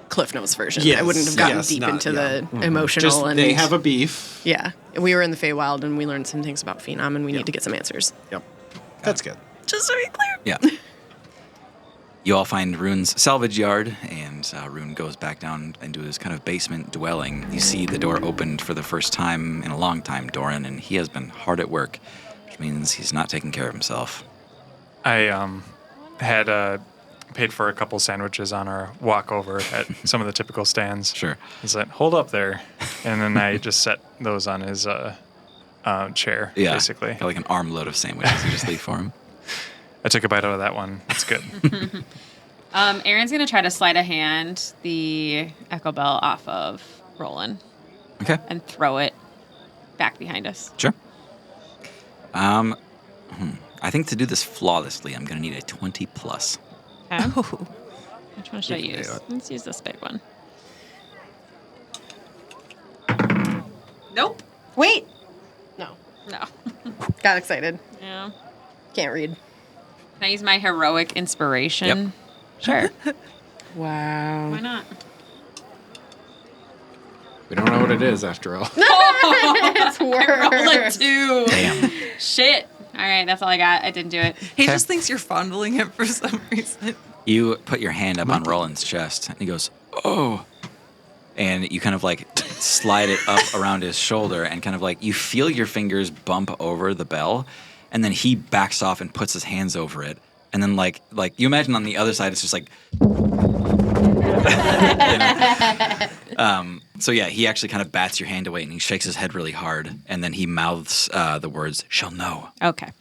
Cliff Notes version. Yes, I wouldn't have gotten deep into the emotional. Just, and they have a beef. Yeah. We were in the Feywild, and we learned some things about Phenom, and we need to get some answers. Yep. That's good. Just to be clear. Yeah. You all find Rune's salvage yard, and Rune goes back down into his kind of basement dwelling. You see the door opened for the first time in a long time, Doran, and he has been hard at work, which means he's not taking care of himself. I had paid for a couple sandwiches on our walk over at some of the typical stands. Sure. He's like, hold up there. And then I just set those on his chair, Yeah, basically. got an armload of sandwiches you just leave for him. I took a bite out of that one. It's good. Aaron's going to try to sleight of hand the echo bell off of Roland Okay. and throw it back behind us. Sure. I think to do this flawlessly, I'm going to need a 20 plus. Okay. Which one should I use? Let's use this big one. Nope. Wait. No. No. Got excited. Yeah. Can't read. Can I use my heroic inspiration? Yep. Sure. Wow. Why not? We don't know what it is after all. It's worse. Roll a 2. Damn. Shit. All right, that's all I got. I didn't do it. He just thinks you're fondling it for some reason. You put your hand up on Roland's chest, and he goes, oh. And you kind of slide it up around his shoulder, and kind of you feel your fingers bump over the bell, and then he backs off and puts his hands over it. And then you imagine on the other side, it's just so yeah, he actually kind of bats your hand away, and he shakes his head really hard, and then he mouths the words, "She'll know." Okay.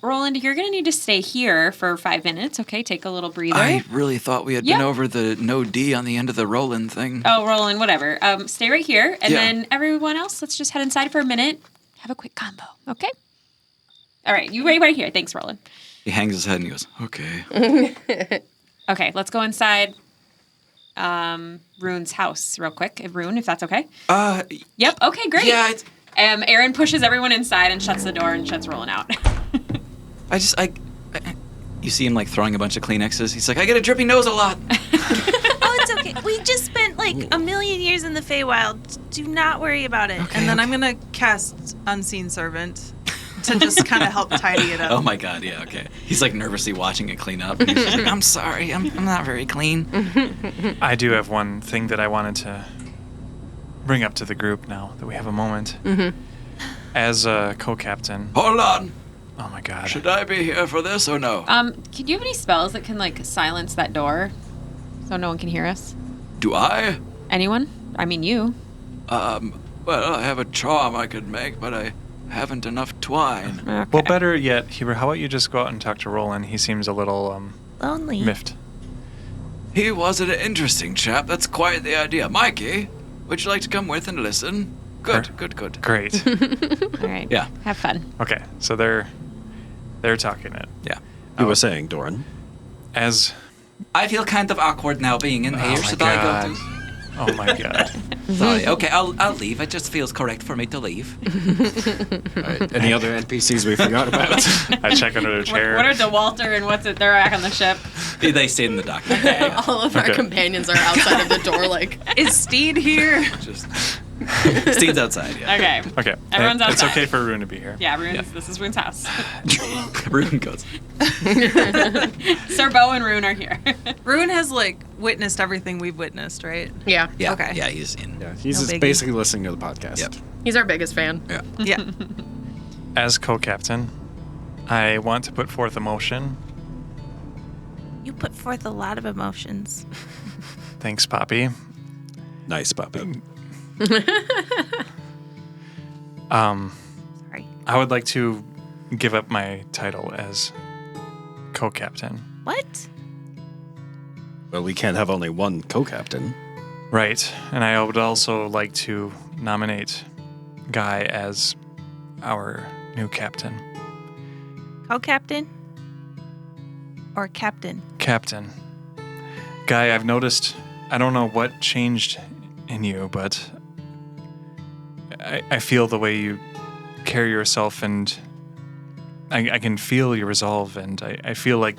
Roland, you're going to need to stay here for 5 minutes, okay? Take a little breather. I really thought we had been over the no D on the end of the Roland thing. Oh, Roland, whatever. Stay right here, and Yeah. then everyone else, let's just head inside for a minute. Have a quick combo, okay? All right, you wait right here. Thanks, Roland. He hangs his head and he goes, okay. Okay, let's go inside Rune's house real quick. Rune, if that's okay. Yep, okay, great. Yeah, Aaron pushes everyone inside and shuts the door and shuts Roland out. You see him throwing a bunch of Kleenexes. He's like, I get a drippy nose a lot. Oh, it's okay. We just spent a million years in the Feywild. Do not worry about it. And then I'm going to cast Unseen Servant to just kind of help tidy it up. Oh my god, yeah, okay. He's nervously watching it clean up. And he's just I'm sorry, I'm not very clean. I do have one thing that I wanted to bring up to the group now that we have a moment. Mm-hmm. As a co-captain. Hold on. Oh my god. Should I be here for this or no? Can you have any spells that can silence that door so no one can hear us? Do I? Anyone? I mean, you. Well, I have a charm I could make, but I haven't enough twine. Okay. Well, better yet, Heber, how about you just go out and talk to Roland? He seems a little, lonely. miffed. He was an interesting chap. That's quite the idea. Mikey, would you like to come with and listen? Good. Great. All right. Yeah. Have fun. Okay, so they're They're talking it. Yeah. You were saying, Doran. As I feel kind of awkward now being in here. Should I go to... Oh my god. Sorry. Okay, I'll leave. It just feels correct for me to leave. All right. Any other NPCs we forgot about? I check under their chair. What are DeWalter and what's it? They're back on the ship. They stay in the dock. All of our companions are outside of the door, like, Is Steed here? Just Steve's outside. Yeah. Okay. Okay. Everyone's It's outside. okay for Rune to be here. Yeah, This is Rune's house. Rune goes. Sir Bo and Rune are here. Rune has like witnessed everything we've witnessed, right? yeah. Yeah. Okay. Yeah, he's in. Yeah, he's No just biggie. basically listening to the podcast. Yep. He's our biggest fan. Yeah. Yeah. As co-captain, I want to put forth a motion. You put forth a lot of emotions. Thanks, Poppy. Nice, Poppy. Sorry. I would like to give up my title as co-captain. What? Well, we can't have only one co-captain. Right. And I would also like to nominate Guy as our new captain. Co-captain? Or captain? Captain. Guy, I've noticed, I don't know what changed in you, but I feel the way you carry yourself, and I can feel your resolve, and I feel like,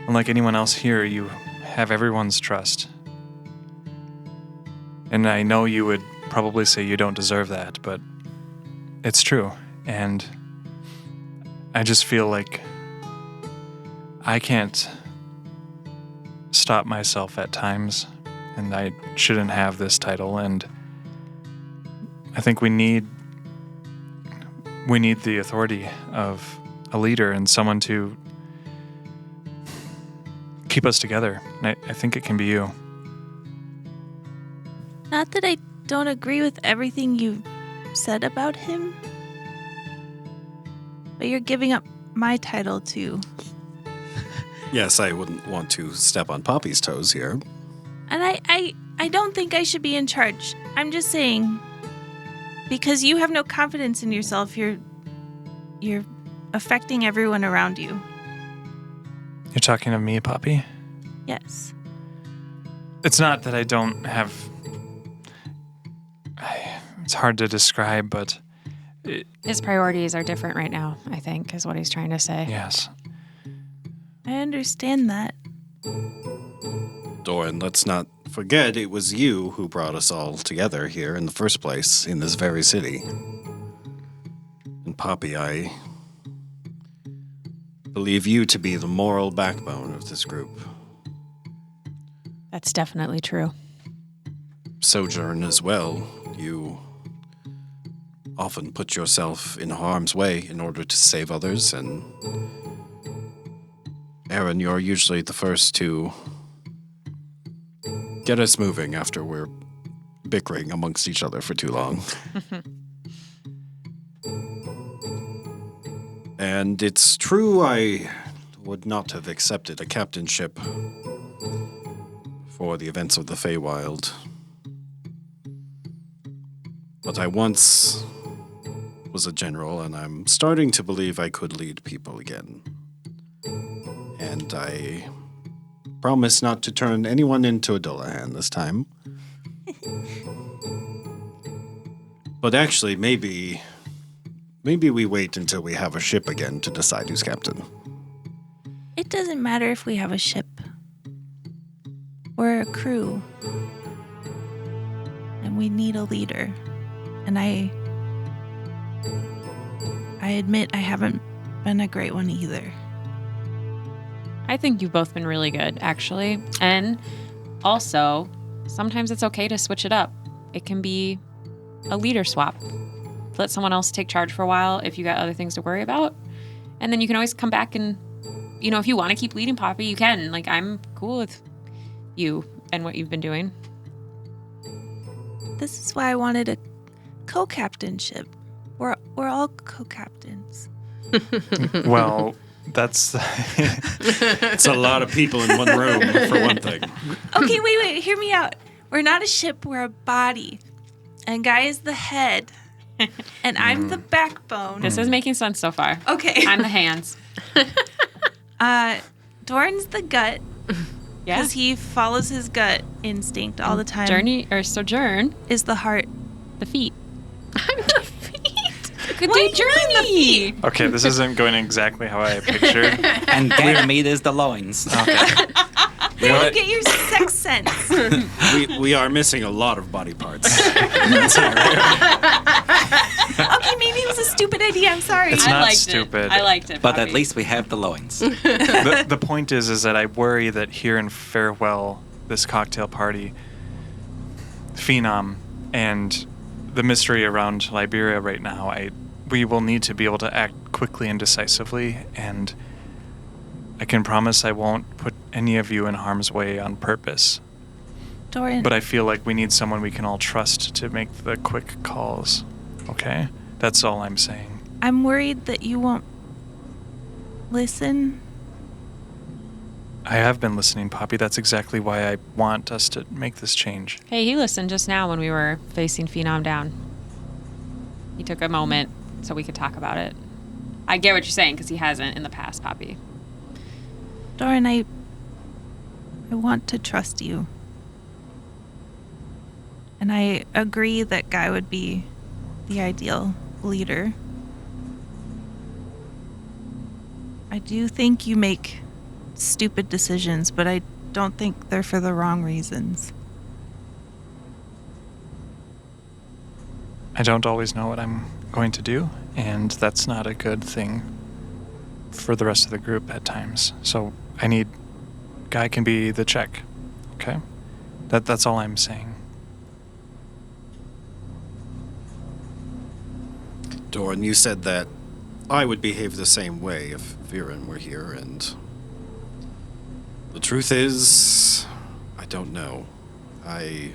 unlike anyone else here, you have everyone's trust. And I know you would probably say you don't deserve that, but it's true. And I just feel like I can't stop myself at times, and I shouldn't have this title. And I think we need the authority of a leader and someone to keep us together. And I think it can be you. Not that I don't agree with everything you said about him, but you're giving up my title too. Yes, I wouldn't want to step on Poppy's toes here. And I don't think I should be in charge. I'm just saying, because you have no confidence in yourself, you're affecting everyone around you. You're talking to me, Poppy? Yes. It's not that I don't have... It's hard to describe, but... His priorities are different right now, I think, is what he's trying to say. Yes. I understand that. Doran, let's not forget it was you who brought us all together here in the first place, in this very city. And Poppy, I believe you to be the moral backbone of this group. That's definitely true. Sojourn as well. You often put yourself in harm's way in order to save others, and Aaron, you're usually the first to get us moving after we're bickering amongst each other for too long. And it's true I would not have accepted a captainship for the events of the Feywild. But I once was a general, and I'm starting to believe I could lead people again. And I promise not to turn anyone into a Dullahan this time. But actually, maybe we wait until we have a ship again to decide who's captain. It doesn't matter if we have a ship. We're a crew. And we need a leader. And I admit I haven't been a great one either. I think you've both been really good, actually. And also, sometimes it's okay to switch it up. It can be a leader swap. Let someone else take charge for a while if you got other things to worry about. And then you can always come back and, if you want to keep leading Poppy, you can. Like, I'm cool with you and what you've been doing. This is why I wanted a co-captainship. We're all co-captains. Well, that's... It's a lot of people in one room, for one thing. Okay, wait, hear me out. We're not a ship, we're a body. And Guy is the head. And I'm the backbone. This is making sense so far. Okay. I'm the hands. Doran's the gut. Yeah. Because he follows his gut instinct all the time. Sojourn is the heart. The feet. I'm the feet. Good day, Journey. Okay, this isn't going exactly how I pictured. And Ganymede is the loins. Okay. They don't get your sex sense. We are missing a lot of body parts. Okay, maybe it was a stupid idea. I'm sorry. It's I not liked stupid. it. I liked it. But Poppy. at least we have the loins. The point is that I worry that here in Farewell, this cocktail party, Phenom, and the mystery around Liberia right now, we will need to be able to act quickly and decisively, and I can promise I won't put any of you in harm's way on purpose. Doran. But I feel like we need someone we can all trust to make the quick calls. Okay? That's all I'm saying. I'm worried that you won't listen. I have been listening, Poppy. That's exactly why I want us to make this change. Hey, he listened just now when we were facing Phenom down. He took a moment so we could talk about it. I get what you're saying because he hasn't in the past, Poppy. Doran, I want to trust you. And I agree that Guy would be the ideal leader. I do think you make stupid decisions, but I don't think they're for the wrong reasons. I don't always know what I'm going to do, and that's not a good thing for the rest of the group at times. So I need... Guy can be the check, okay? That's all I'm saying. Doran, you said that I would behave the same way if Viren were here, and the truth is, I don't know. I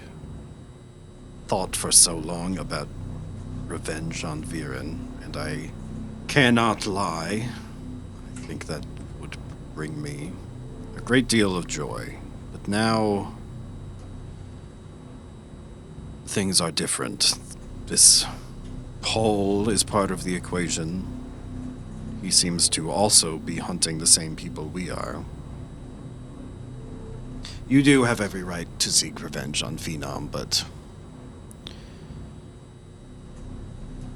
thought for so long about revenge on Viren, and I cannot lie. I think that would bring me a great deal of joy. But now, things are different. This Paul is part of the equation. He seems to also be hunting the same people we are. You do have every right to seek revenge on Phenom, but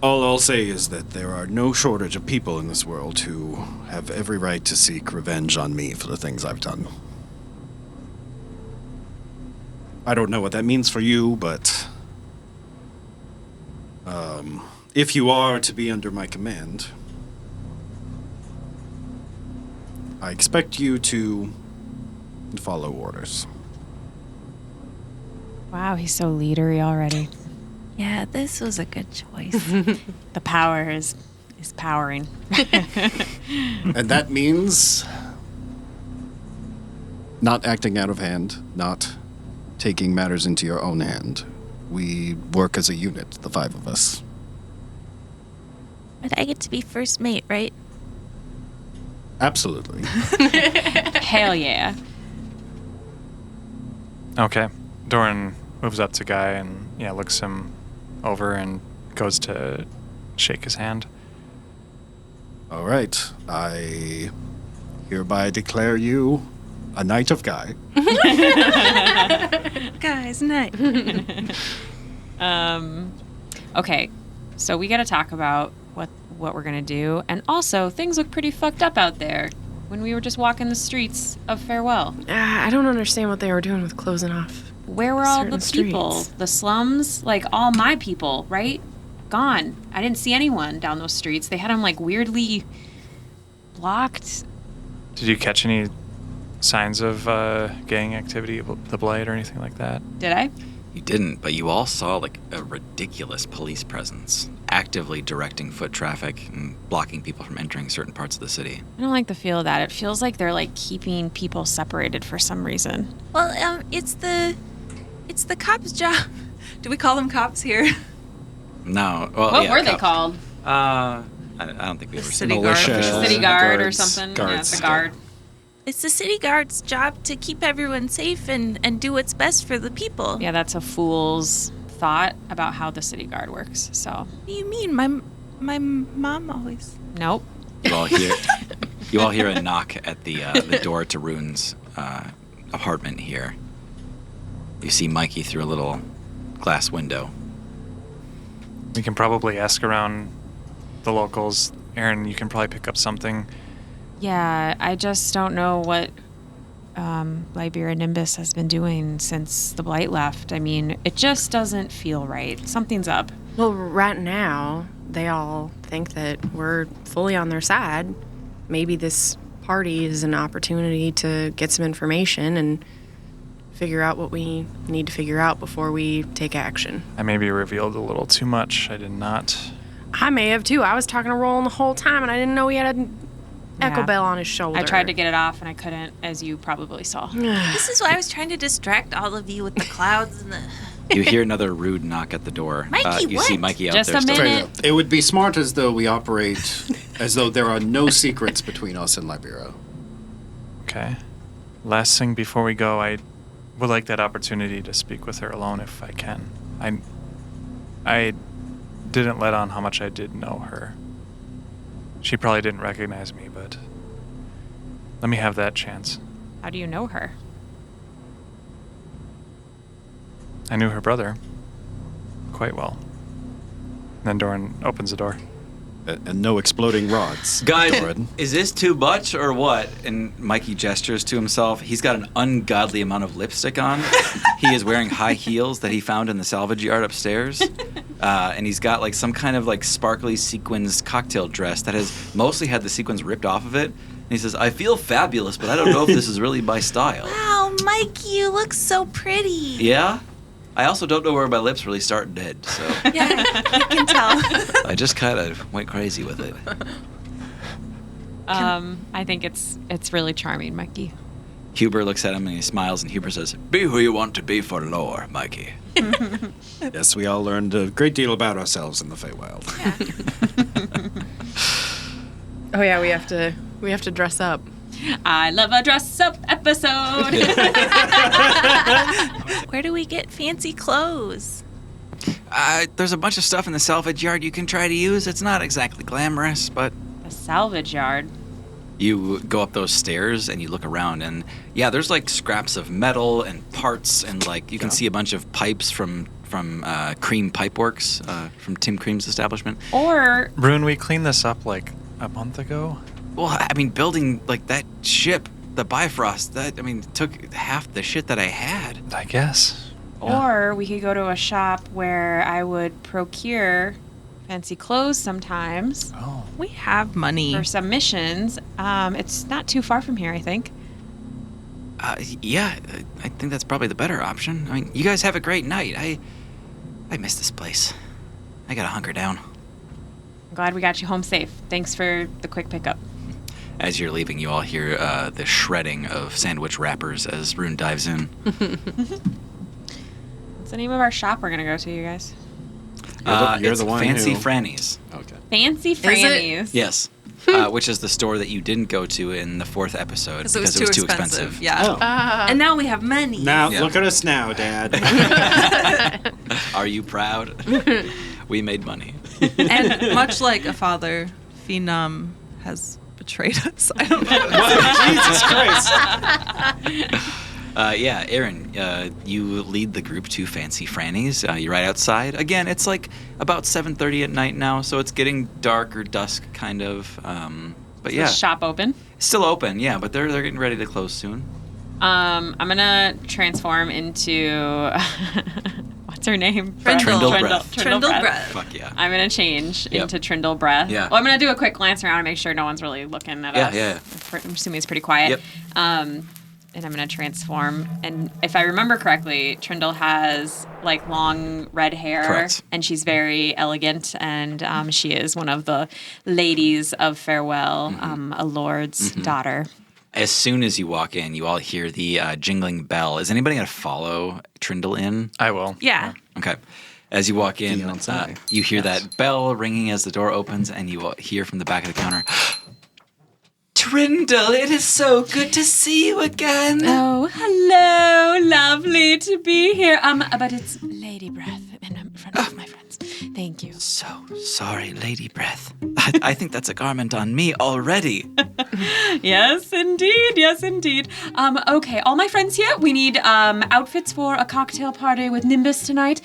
all I'll say is that there are no shortage of people in this world who have every right to seek revenge on me for the things I've done. I don't know what that means for you, but if you are to be under my command, I expect you to follow orders. Wow, he's so leadery already. Yeah, this was a good choice. The power is powering. And that means not acting out of hand, not taking matters into your own hand. We work as a unit, the five of us. But I get to be first mate, right? Absolutely. Hell yeah. Okay. Doran moves up to Guy and, looks him over and goes to shake his hand. All right. I hereby declare you a Knight of Guy. Guys, night. Okay, so we got to talk about what we're gonna do, and also things look pretty fucked up out there. When we were just walking the streets of Farewell, I don't understand what they were doing with closing off. where were all the Certain people? streets. The slums, like all my people, right? Gone. I didn't see anyone down those streets. They had them like weirdly blocked. Did you catch any signs of gang activity, the Blight, or anything like that? Did I? You didn't, but you all saw like a ridiculous police presence, actively directing foot traffic and blocking people from entering certain parts of the city. I don't like the feel of that. It feels like they're like keeping people separated for some reason. Well, it's the cops' job. Do we call them cops here? No, well, What yeah, were they cops. called? I don't think we ever City seen guard. City guard or guards, something? guards. Yeah, it's a guard. It's the city guard's job to keep everyone safe and do what's best for the people. Yeah, that's a fool's thought about how the city guard works. So, What do you mean? My mom always. nope. You all hear a knock at the door to Rune's apartment here. You see Mikey through a little glass window. We can probably ask around the locals. Aaron, you can probably pick up something. Yeah, I just don't know what Liberia Nimbus has been doing since the Blight left. I mean, it just doesn't feel right. Something's up. Well, right now, they all think that we're fully on their side. Maybe this party is an opportunity to get some information and figure out what we need to figure out before we take action. I maybe revealed a little too much. I did not. I may have too. I was talking to Roland the whole time, and I didn't know he had an echo Yeah. bell on his shoulder. I tried to get it off and I couldn't, as you probably saw. This is why I was trying to distract all of you with the clouds and the. You hear another rude knock at the door. Mikey, you see what? Mikey out Just there a still. minute. It would be smart as though we operate as though there are no secrets between us and Liberia. Okay. Last thing before we go, I would like that opportunity to speak with her alone if I can. I didn't let on how much I did know her. She probably didn't recognize me, but let me have that chance. How do you know her? I knew her brother quite well. And then Doran opens the door. And no exploding rods. Guys, Doran. is this too much or what? And Mikey gestures to himself. He's got an ungodly amount of lipstick on. He is wearing high heels that he found in the salvage yard upstairs. And he's got like some kind of like sparkly sequins cocktail dress that has mostly had the sequins ripped off of it. And he says, I feel fabulous, but I don't know if this is really my style. Wow, Mikey, you look so pretty. Yeah? I also don't know where my lips really start and end, so Yeah, you can tell. I just kind of went crazy with it. I think it's really charming, Mikey. Huber looks at him and he smiles, and Huber says, Be who you want to be for lore, Mikey. Yes, we all learned a great deal about ourselves in the Feywild. Oh yeah, we have to dress up. I love a dress-up episode. Where do we get fancy clothes? There's a bunch of stuff in the salvage yard you can try to use. It's not exactly glamorous, but A salvage yard. you go up those stairs and you look around, and yeah, there's like scraps of metal and parts, and like you can see a bunch of pipes from Cream Pipeworks, from Tim Cream's establishment. Or Rune, we cleaned this up like a month ago. Well, I mean, building like that ship, the Bifrost, took half the shit that I had. I guess. Or we could go to a shop where I would procure fancy clothes sometimes Oh. We have money. for some missions. It's not too far from here, I think. Yeah, I think that's probably the better option. I mean, you guys have a great night. I miss this place. I gotta hunker down. I'm glad we got you home safe. Thanks for the quick pickup. As you're leaving, you all hear the shredding of sandwich wrappers as Rune dives in. What's the name of our shop we're going to go to, you guys? You're it's the one Fancy who- Franny's. Okay. Fancy Franny's. Yes. Which is the store that you didn't go to in the 4th episode Because it was too expensive. Yeah. Oh. And now we have money. Now, Yeah. look at us now, Dad. Are you proud? We made money. And much like a father, Phenom has betrayed us. I don't know. Jesus Christ. Yeah, Aaron, you lead the group to Fancy Franny's. You're right outside. Again, it's like about 7:30 at night now, so it's getting dark or dusk, kind of. But Is yeah, the shop open? still open. Yeah, but they're getting ready to close soon. I'm going to transform into... What's her name? Trindle. Trindle Trindle breath. Fuck yeah. I'm going to change Yep. into Trindle Breath. Yeah. Well, I'm going to do a quick glance around and make sure no one's really looking at Yeah, us. yeah. I'm assuming it's pretty quiet. Yep. And I'm going to transform. And if I remember correctly, Trindle has like long red hair. Correct. And she's very elegant. And she is one of the ladies of Farewell, a lord's daughter. As soon as you walk in, you all hear the jingling bell. Is anybody going to follow Trindle in? I will. Yeah. Okay. As you walk in, Fiancé. you hear that bell ringing as the door opens, and you hear from the back of the counter, Trindle, it is so good to see you again. Oh, hello. Lovely to be here. But it's Lady Breath. And so sorry, Lady Breath. I think that's a garment on me already. Yes, indeed. Yes, indeed. Okay, all my friends here, we need outfits for a cocktail party with Nimbus tonight.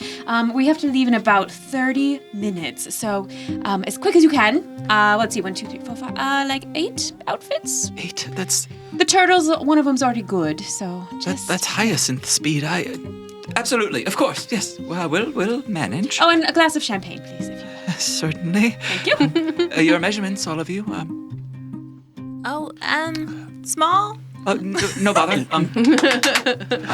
We have to leave in about 30 minutes. So, as quick as you can. Let's see, 1, 2, 3, 4, 5, like 8 outfits? 8? That's The turtles, one of them's already good, so just... that's hyacinth speed. Absolutely, of course, yes. Well, we'll manage. Oh, and a glass of champagne, please, if you... Certainly. Thank you. Your measurements, all of you. Small? No bother.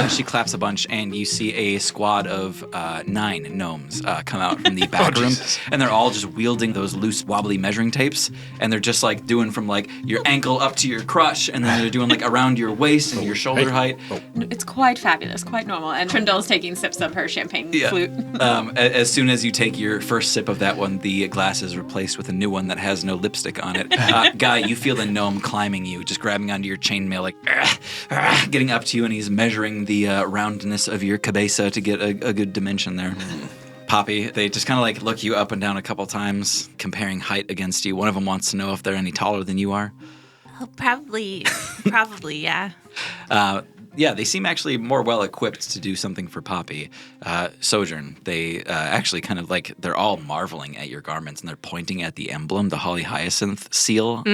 She claps a bunch, and you see a squad of 9 gnomes come out from the back room, and they're all just wielding those loose, wobbly measuring tapes, and they're just like doing from like your ankle up to your crotch, and then they're doing like around your waist and your shoulder height. It's quite fabulous, quite normal. And Trindle's taking sips of her champagne flute. As soon as you take your first sip of that one, the glass is replaced with a new one that has no lipstick on it. Guy, you feel the gnome climbing you, just grabbing onto your chainmail, like getting up to you, and he's measuring the roundness of your cabeza to get a good dimension there. Poppy, they just kind of like look you up and down a couple times, comparing height against you. One of them wants to know if they're any taller than you are. Oh, probably, yeah. Yeah, they seem actually more well-equipped to do something for Poppy. Sojourn, they actually kind of like, they're all marveling at your garments, and they're pointing at the emblem, the Holly Hyacinth seal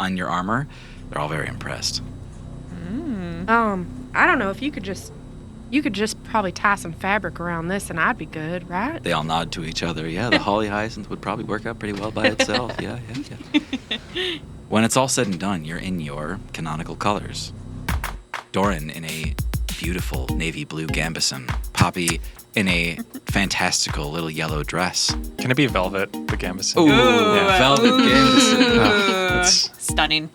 on your armor. They're all very impressed. I don't know if you could just probably tie some fabric around this and I'd be good, right? They all nod to each other. Yeah, the Holly Hyacinth would probably work out pretty well by itself. Yeah. When it's all said and done, you're in your canonical colors. Doran in a beautiful navy blue gambeson. Poppy in a fantastical little yellow dress. Can it be velvet, the gambeson? Ooh, yeah. Velvet gambeson. It's Stunning.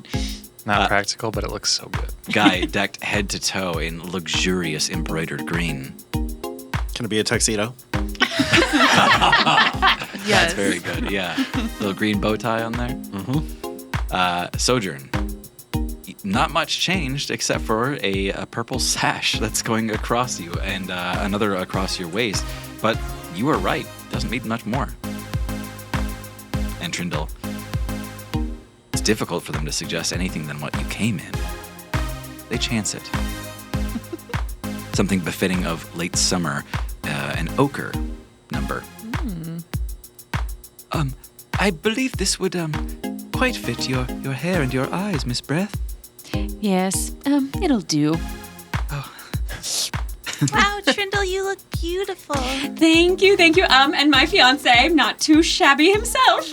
not practical, but it looks so good. Guy decked head to toe in luxurious embroidered green. Can it be a tuxedo? That's very good, yeah. Little green bow tie on there. Sojourn. Not much changed except for a purple sash that's going across you and another across your waist. But you were right. Doesn't need much more. And Trindle. It's difficult for them to suggest anything than what you came in. They chance it. Something befitting of late summer, an ochre number. I believe this would quite fit your hair and your eyes, Miss Breath. Yes, it'll do. Wow, Trindle, you look beautiful. Thank you. And my fiance, not too shabby himself.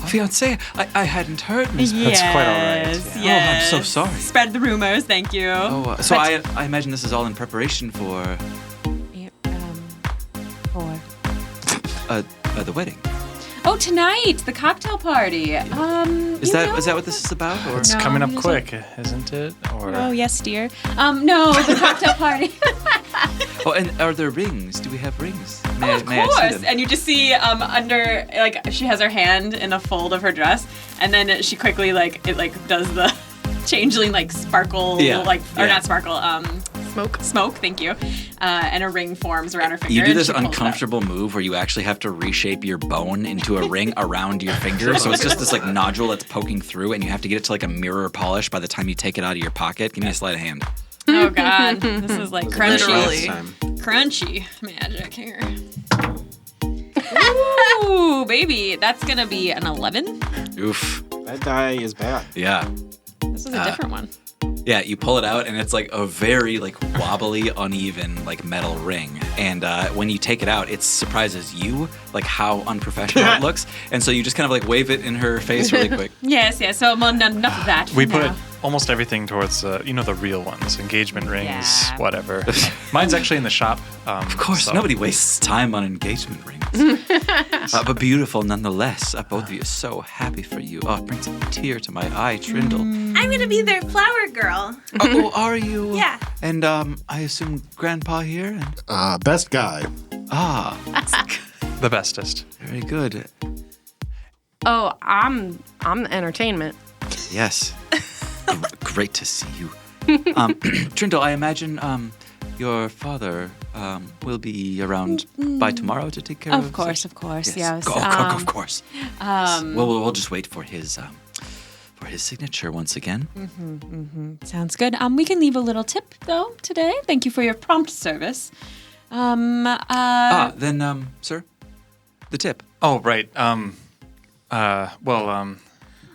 Fiance, I hadn't heard, Miss Breath. That's quite all right. Yes. Oh, I'm so sorry. Spread the rumors, thank you. Oh, so I imagine this is all in preparation for the wedding. Oh, tonight, the cocktail party. Is that what this is about? Or? It's No, coming up he quick, isn't it? Or Oh, yes, dear. No, the cocktail party. Oh, and are there rings? Do we have rings? Of I see course. them? And you just see under, like, she has her hand in a fold of her dress, and then she quickly, does the changeling, sparkle, Yeah, or yeah. not sparkle, Smoke. Thank you. And a ring forms around her finger. You do and this she pulls it out. uncomfortable move where you actually have to reshape your bone into a ring around your finger. So it's just this nodule that's poking through, and you have to get it to a mirror polish by the time you take it out of your pocket. Give me a sleight of hand. Oh, God. This is Literally. crunchy magic here. Ooh, baby. That's going to be an 11. Oof. That die is bad. Yeah. This is a different one. Yeah, you pull it out, and it's a very wobbly, uneven metal ring. And when you take it out, it surprises you how unprofessional it looks. And so you just kind of wave it in her face really quick. Yes. So enough of that. we for put now. almost everything towards the real ones, engagement rings, Yeah. whatever. Mine's actually in the shop. Of course, nobody wastes time on engagement rings. But beautiful nonetheless. Both of you, so happy for you. Oh, it brings a tear to my eye, Trindle. I'm gonna be their flower girl. Oh, are you? Yeah. And I assume Grandpa here? And... Best guy. The bestest. Very good. Oh, I'm the entertainment. Yes. Great to see you. Trindle, I imagine your father will be around by tomorrow to take care of. Of course, yes. Of course. We'll just wait for his signature once again. Sounds good. We can leave a little tip though today. Thank you for your prompt service. Sir, the tip. Oh, right.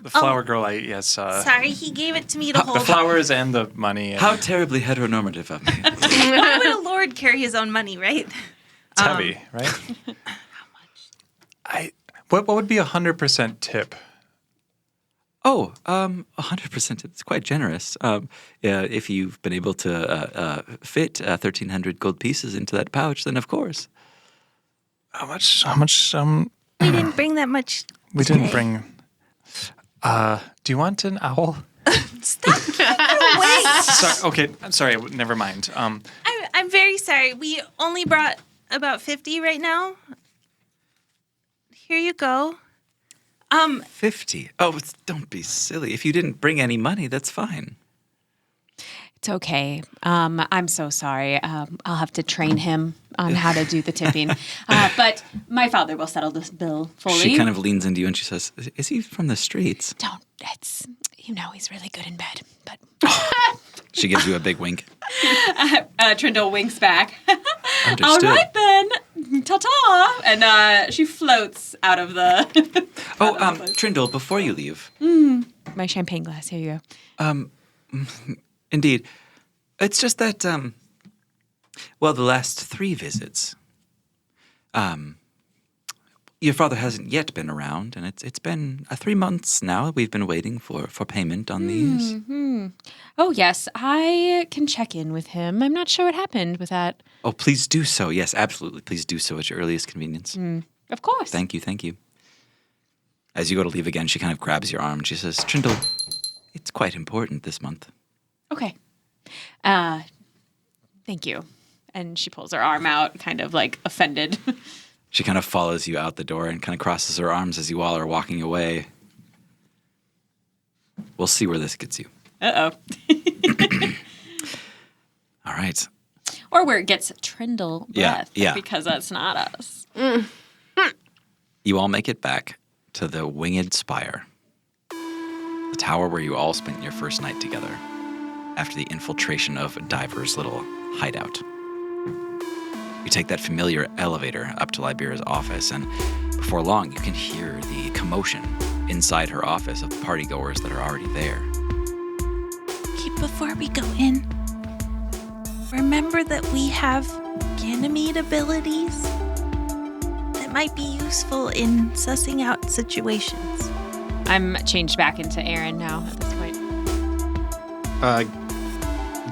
The flower girl, Sorry, he gave it to me to the hold. flowers and the money. And How terribly heteronormative of me. Why would a lord carry his own money, right? it's heavy, right? How much? What would be 100% tip? 100%. It's quite generous. If you've been able to fit 1,300 gold pieces into that pouch, then of course. How much? We didn't bring that much. We didn't bring. Do you want an owl? Stop giving it away. Sorry, okay, I'm sorry. Never mind. I'm very sorry. We only brought about 50 right now. Here you go. 50. Don't be silly. If you didn't bring any money, that's fine. It's okay. I'm so sorry. I'll have to train him on how to do the tipping. But my father will settle this bill fully. She kind of leans into you and she says, "Is he from the streets?" He's really good in bed. But She gives you a big wink. Trindle winks back. Understood. All right then, ta-ta. And she floats out of the. Trindle, before you leave. my champagne glass. Here you go. Indeed. It's just that, the last 3 visits, your father hasn't yet been around, and it's been 3 months now. We've been waiting for payment on these. Mm-hmm. Oh, yes. I can check in with him. I'm not sure what happened with that. Oh, please do so. Yes, absolutely. Please do so at your earliest convenience. Of course. Thank you. As you go to leave again, she kind of grabs your arm and she says, "Trindle, it's quite important this month." Okay. Thank you. And she pulls her arm out, kind of like offended. She kind of follows you out the door and kind of crosses her arms as you all are walking away. We'll see where this gets you. Uh-oh. All right. Or where it gets Trindle breath. Yeah. Because that's not us. You all make it back to the Winged Spire, the tower where you all spent your first night together after the infiltration of Diver's little hideout. You take that familiar elevator up to Libera's office, and before long, you can hear the commotion inside her office of the partygoers that are already there. Before we go in, remember that we have Ganymede abilities that might be useful in sussing out situations. I'm changed back into Aaron now at this point.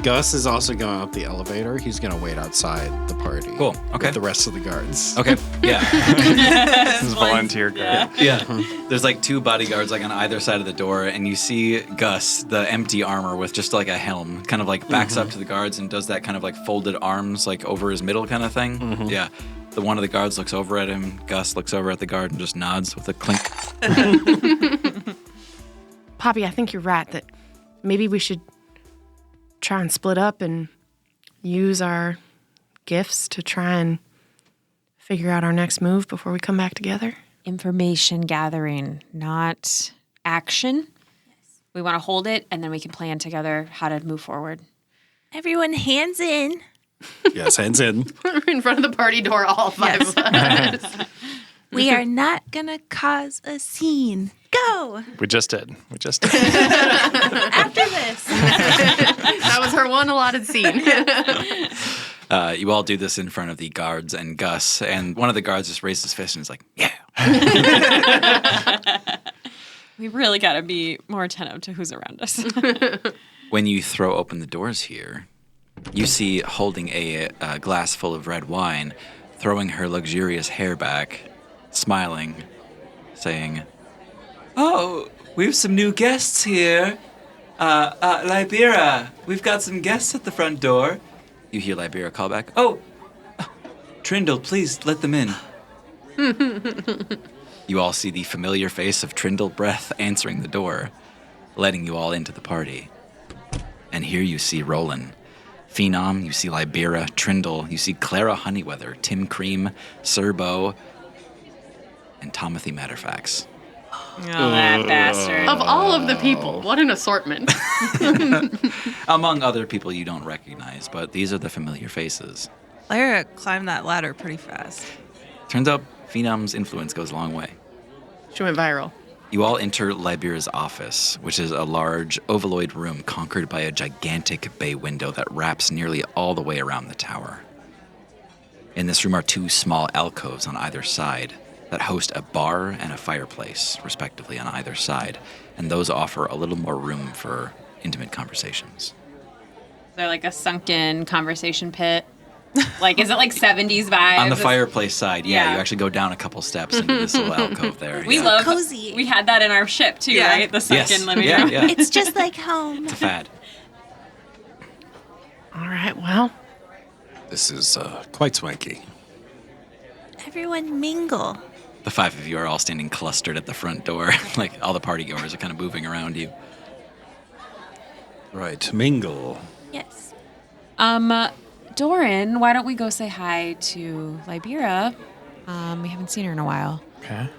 Gus is also going up the elevator. He's going to wait outside the party. Cool. Okay. With the rest of the guards. Okay. Yeah. This is volunteer guard. Yeah. There's like 2 bodyguards like on either side of the door, and you see Gus, the empty armor with just like a helm, kind of like backs up to the guards and does that kind of like folded arms like over his middle kind of thing. Mm-hmm. Yeah. The one of the guards looks over at him. Gus looks over at the guard and just nods with a clink. Poppy, I think you're right that maybe we should try and split up and use our gifts to try and figure out our next move before we come back together. Information gathering, not action. Yes. We want to hold it, and then we can plan together how to move forward. Everyone, hands in. Yes, hands in. We're in front of the party door, all 5 of us. We are not going to cause a scene. Go! We just did. After this. That was her one allotted scene. You all do this in front of the guards and Gus, and one of the guards just raised his fist and is like, "Yeah." We really got to be more attentive to who's around us. When you throw open the doors here, you see holding a glass full of red wine, throwing her luxurious hair back, smiling, saying, "Oh, we have some new guests here. Libera, we've got some guests at the front door." You hear Libera call back, "Oh, Trindle, please let them in." You all see the familiar face of Trindle Breath answering the door, letting you all into the party. And here you see Roland, Phenom, you see Libera, Trindle, you see Clara Honeyweather, Tim Cream, Serbo, and Timothy Matterfax. Oh, that bastard. Of all of the people, what an assortment. Among other people you don't recognize, but these are the familiar faces. Lyra climbed that ladder pretty fast. Turns out Phenom's influence goes a long way. She went viral. You all enter Libera's office, which is a large, ovaloid room conquered by a gigantic bay window that wraps nearly all the way around the tower. In this room are two small alcoves on either side that host a bar and a fireplace, respectively, on either side, and those offer a little more room for intimate conversations. They're like a sunken conversation pit. Like, is it like 70s vibes? On the fireplace side, yeah, Yeah. you actually go down a couple steps into this little alcove there. We yeah. love Cozy. We had that in our ship too, Yeah. right? The sunken Yes. living Yeah, room. yeah. It's just like home. It's a fad. All right, well, This is quite swanky. Everyone mingle. The five of you are all standing clustered at the front door. Like, all the partygoers are kind of moving around you. Right, mingle. Yes. Doran, why don't we go say hi to Libera? We haven't seen her in a while. Okay.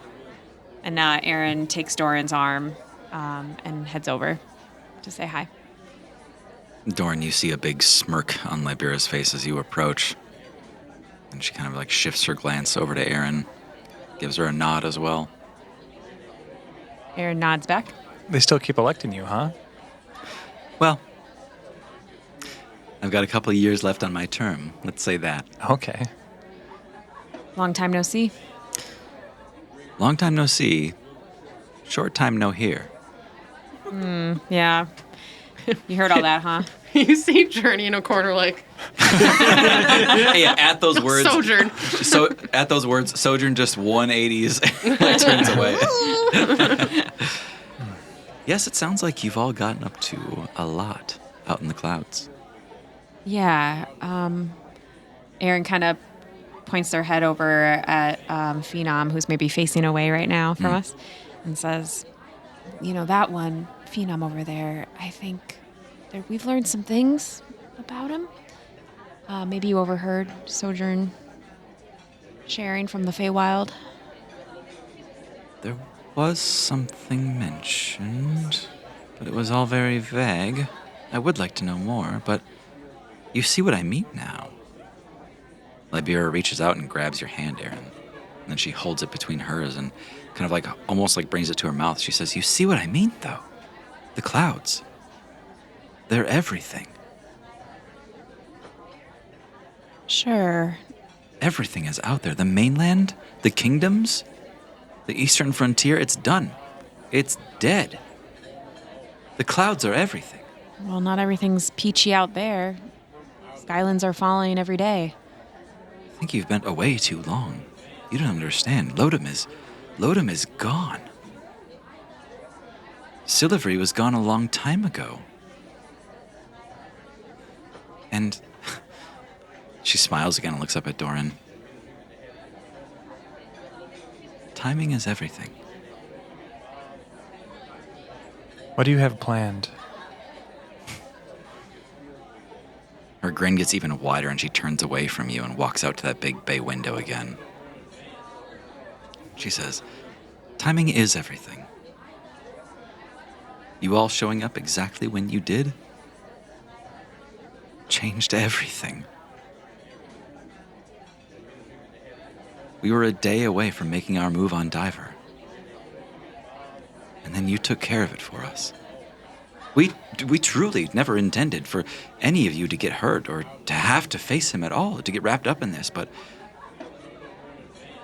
And Aaron takes Doran's arm and heads over to say hi. Doran, you see a big smirk on Libera's face as you approach. And she kind of like shifts her glance over to Aaron, gives her a nod as well. Aaron nods back. They still keep electing you, huh? Well, I've got a couple of years left on my term. Let's say that. Okay. Long time no see. Long time no see. Short time no hear. Yeah. You heard all that, huh? you see Journey in a corner like, Yeah, at those words. Sojourn. So at those words, Sojourn just 180s and turns away. Yes, it sounds like you've all gotten up to a lot out in the clouds. Yeah. Aaron kind of points their head over at Phenom, who's maybe facing away right now from us, and says, "You know, that one, Phenom over there, I think we've learned some things about him. Maybe you overheard Sojourn sharing from the Feywild." There was something mentioned, but it was all very vague. I would like to know more, but you see what I mean now. Libera reaches out and grabs your hand, Aaron. And then she holds it between hers and kind of like almost like brings it to her mouth. She says, "You see what I mean, though? The clouds. They're everything. Sure. Everything is out there. The mainland, the kingdoms, the eastern frontier, it's done. It's dead. The clouds are everything." Well, not everything's peachy out there. Skylands are falling every day. I think you've been away too long. You don't understand. Lodom is gone. Silivri was gone a long time ago. And she smiles again and looks up at Doran. Timing is everything. What do you have planned? Her grin gets even wider and she turns away from you and walks out to that big bay window again. She says, "Timing is everything. You all showing up exactly when you did changed everything. We were a day away from making our move on Diver. And then you took care of it for us. We truly never intended for any of you to get hurt or to have to face him at all, to get wrapped up in this, but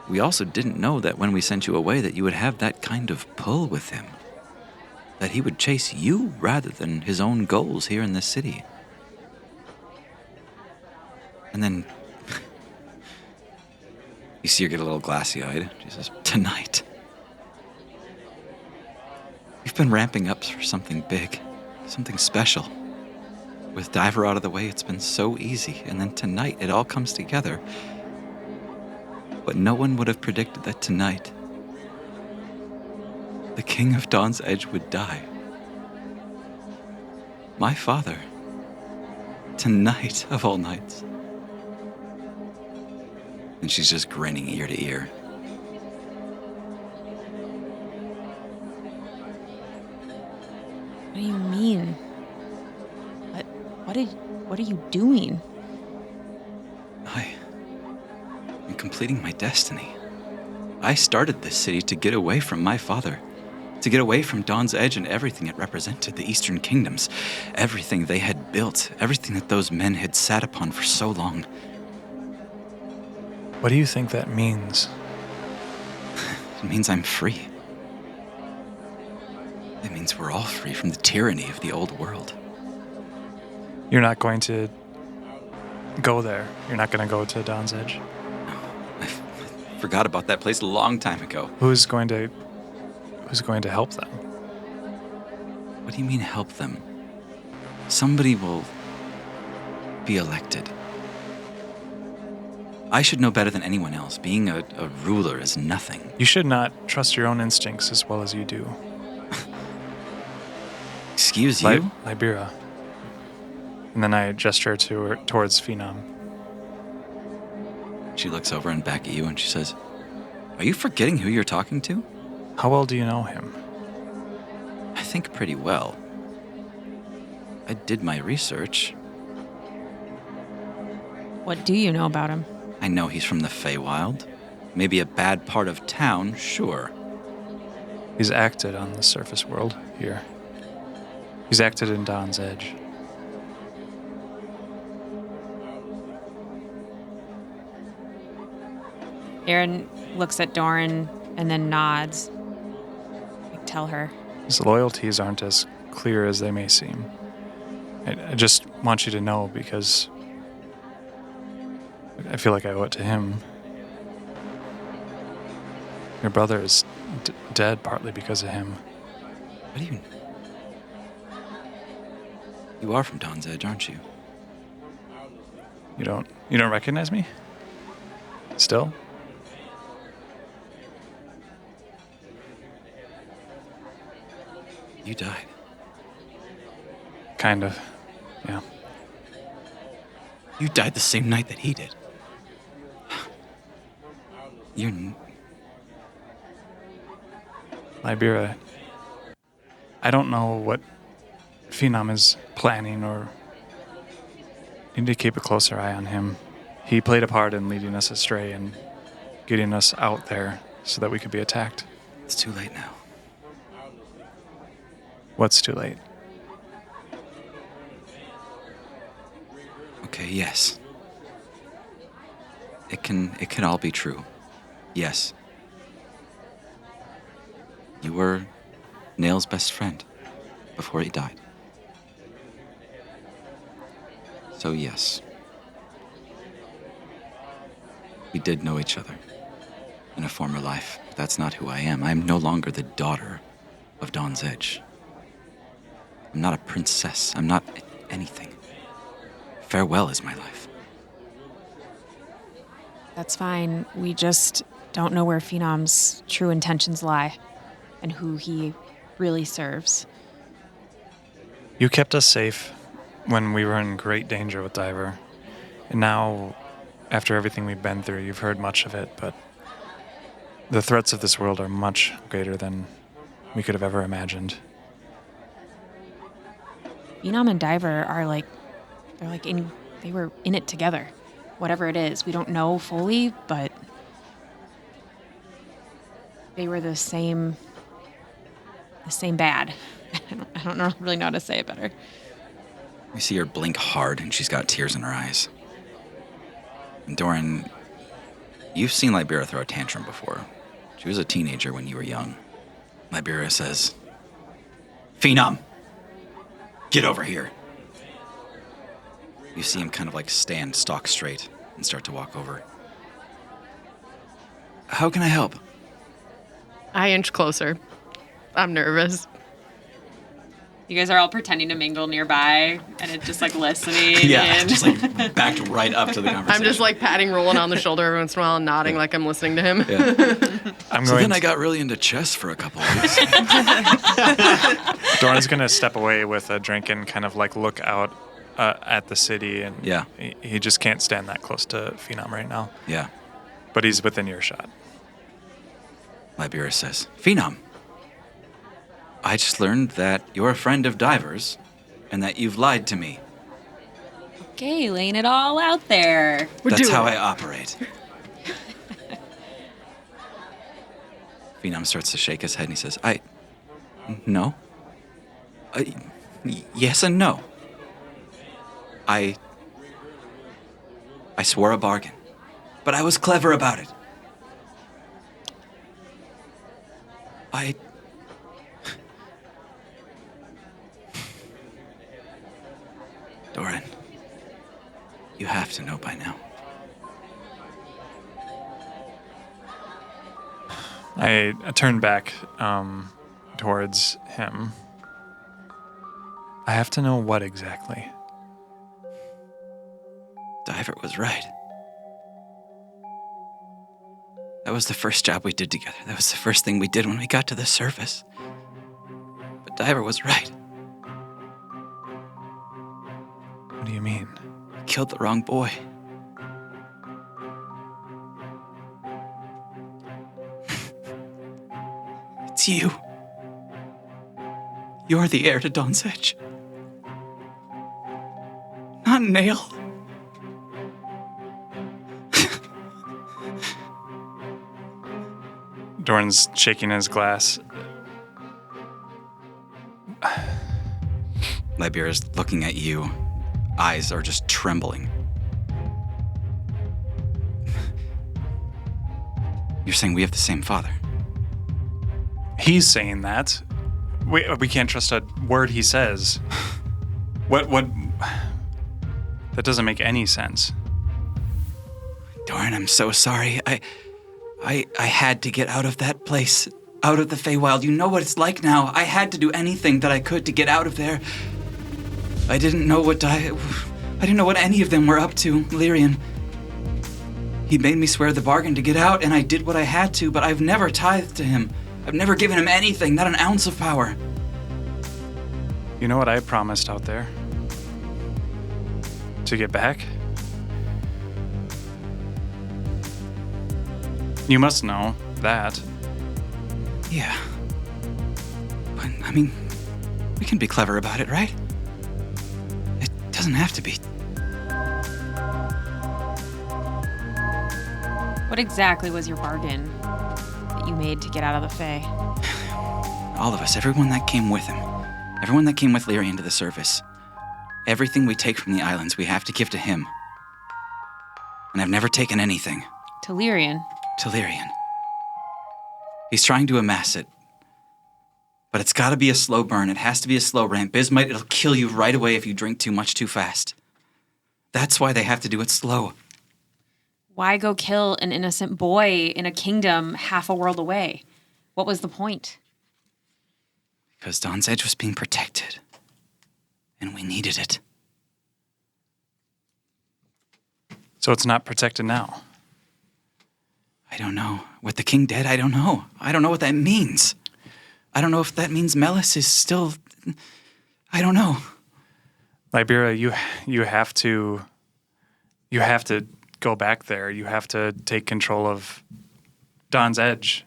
we also didn't know that when we sent you away that you would have that kind of pull with him, that he would chase you rather than his own goals here in this city." And then you see her get a little glassy-eyed. She says, "Tonight, we've been ramping up for something big. Something special. With Diver out of the way, it's been so easy, and then tonight it all comes together. But no one would have predicted that tonight, the King of Dawn's Edge would die. My father, Tonight of all nights. And she's just grinning ear to ear. What do you mean? What are you doing? I'm completing my destiny. I started this city to get away from my father, to get away from Dawn's Edge and everything it represented, the Eastern Kingdoms, everything they had built, everything that those men had sat upon for so long. What do you think that means? It means I'm free. It means we're all free from the tyranny of the old world. You're not going to go there. You're not going to go to Dawn's Edge. I forgot about that place a long time ago. Who's going to help them? What do you mean help them? Somebody will be elected. I should know better than anyone else. Being a ruler is nothing. You should not trust your own instincts as well as you do. Excuse you? Libera. And then I gesture towards Phenom. She looks over and back at you and she says, "Are you forgetting who you're talking to?" How well do you know him? I think pretty well. I did my research. What do you know about him? I know he's from the Feywild. Maybe a bad part of town, sure. He's acted on the surface world here. He's acted in Dawn's Edge. Aaron looks at Doran and then nods. Like, tell her. His loyalties aren't as clear as they may seem. I just want you to know because I feel like I owe it to him. Your brother is dead partly because of him. What do you... You are from Dawn's Edge, aren't you? You don't recognize me? Still? You died. Kind of, yeah. You died the same night that he did. You're... Libera, I don't know what Phenom is planning or... You need to keep a closer eye on him. He played a part in leading us astray and getting us out there so that we could be attacked. It's too late now. What's too late? Okay, yes. It can all be true. Yes. You were Nail's best friend before he died. So yes. We did know each other in a former life. But that's not who I am. I am no longer the daughter of Dawn's Edge. I'm not a princess. I'm not anything. Farewell is my life. That's fine. We just don't know where Phenom's true intentions lie and who he really serves. You kept us safe when we were in great danger with Diver. And now, after everything we've been through, you've heard much of it, but the threats of this world are much greater than we could have ever imagined. Phenom and Diver are they were in it together. Whatever it is, we don't know fully, but they were the same bad. I don't really know how to say it better. You see her blink hard and she's got tears in her eyes. And Doran, you've seen Libera throw a tantrum before. She was a teenager when you were young. Libera says, "Phenom, get over here." You see him kind of like stand stock straight and start to walk over. How can I help? I inch closer. I'm nervous. You guys are all pretending to mingle nearby, and it's just like listening. Yeah, and just like backed right up to the conversation. I'm just like patting Roland on the shoulder every once in a while and nodding like I'm listening to him. Yeah. So then I got really into chess for a couple of weeks. Doran's going to step away with a drink and kind of like look out at the city, and Yeah. he just can't stand that close to Phenom right now. Yeah. But he's within earshot. Liberia says, Phenom, I just learned that you're a friend of Divers and that you've lied to me. Okay, laying it all out there. That's how I operate. Phenom starts to shake his head and he says, No. Yes and no. I swore a bargain, but I was clever about it. Doran, you have to know by now. I turn back towards him. I have to know what exactly. Diver was right. That was the first job we did together. That was the first thing we did when we got to the surface. But Diver was right. What do you mean? We killed the wrong boy. It's you. You're the heir to Dawn's Edge. Not Nail. Doran's shaking his glass. Libera's looking at you. Eyes are just trembling. You're saying we have the same father? He's saying that. We can't trust a word he says. What? That doesn't make any sense. Doran, I'm so sorry. I had to get out of that place, out of the Feywild. You know what it's like now. I had to do anything that I could to get out of there. I didn't know what any of them were up to, Lyrian. He made me swear the bargain to get out, and I did what I had to, but I've never tithed to him. I've never given him anything, not an ounce of power. You know what I promised out there? To get back? You must know that. Yeah. But, I mean, we can be clever about it, right? It doesn't have to be. What exactly was your bargain that you made to get out of the Fae? All of us, everyone that came with him. Everyone that came with Lyrian to the surface. Everything we take from the islands, we have to give to him. And I've never taken anything. To Lyrian? To Lyrian. He's trying to amass it. But it's gotta be a slow burn. It has to be a slow ramp. Bismite, it'll kill you right away if you drink too much too fast. That's why they have to do it slow. Why go kill an innocent boy in a kingdom half a world away? What was the point? Because Dawn's Edge was being protected. And we needed it. So it's not protected now? I don't know. With the king dead, I don't know. I don't know what that means. I don't know if that means Melis is still... I don't know. Liberia, you have to go back there. You have to take control of Dawn's Edge.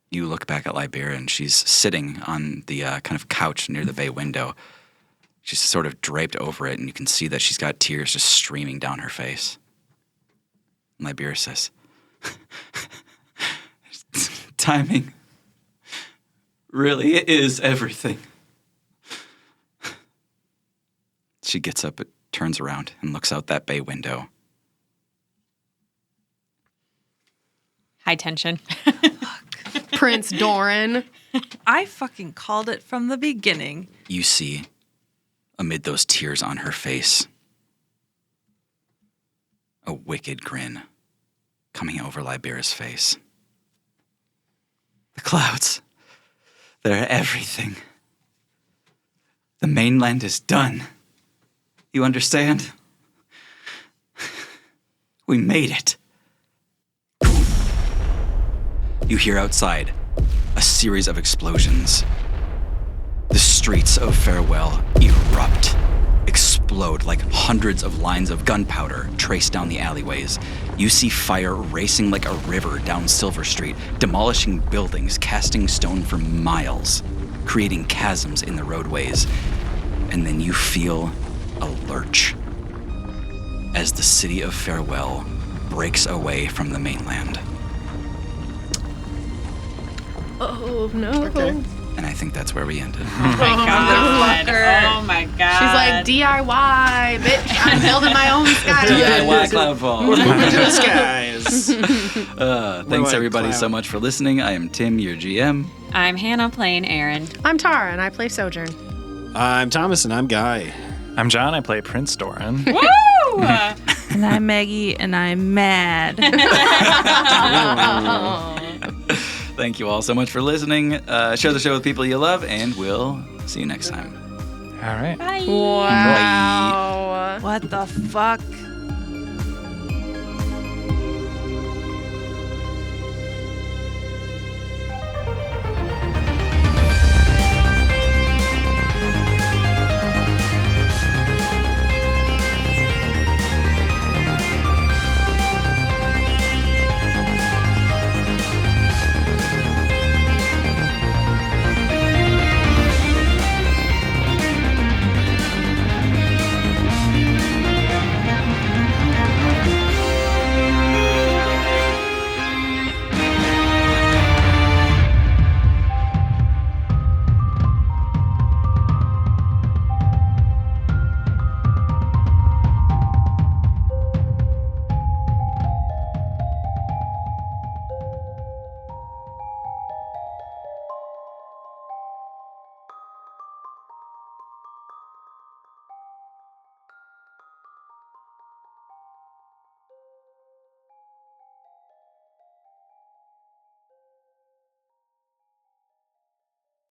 You look back at Liberia, and she's sitting on the kind of couch near the bay window. She's sort of draped over it, and you can see that she's got tears just streaming down her face. And Liberia says, timing really is everything. She gets up, turns around, and looks out that bay window. High tension. Prince Doran. I fucking called it from the beginning. You see, amid those tears on her face, a wicked grin coming over Libera's face. The clouds, they're everything. The mainland is done. You understand? We made it. You hear outside a series of explosions. The streets of Farewell erupt. explode like hundreds of lines of gunpowder trace down the alleyways. You see fire racing like a river down Silver Street, demolishing buildings, casting stone for miles, creating chasms in the roadways. And then you feel a lurch as the city of Farewell breaks away from the mainland. Oh, no. Okay. And I think that's where we ended. Oh my god. Oh my god. She's like, DIY, bitch. I'm building my own sky. DIY Cloudfall. Moving to the skies. Thanks like everybody Cloud. so much for listening. I am Tim, your GM. I'm Hannah playing Aaron. I'm Tara, and I play Sojourn. I'm Thomas, and I'm Guy. I'm John. I play Prince Doran. Woo! And I'm Maggie, and I'm mad. Thank you all so much for listening. Share the show with people you love, and we'll see you next time. All right. Bye. Wow. What the fuck?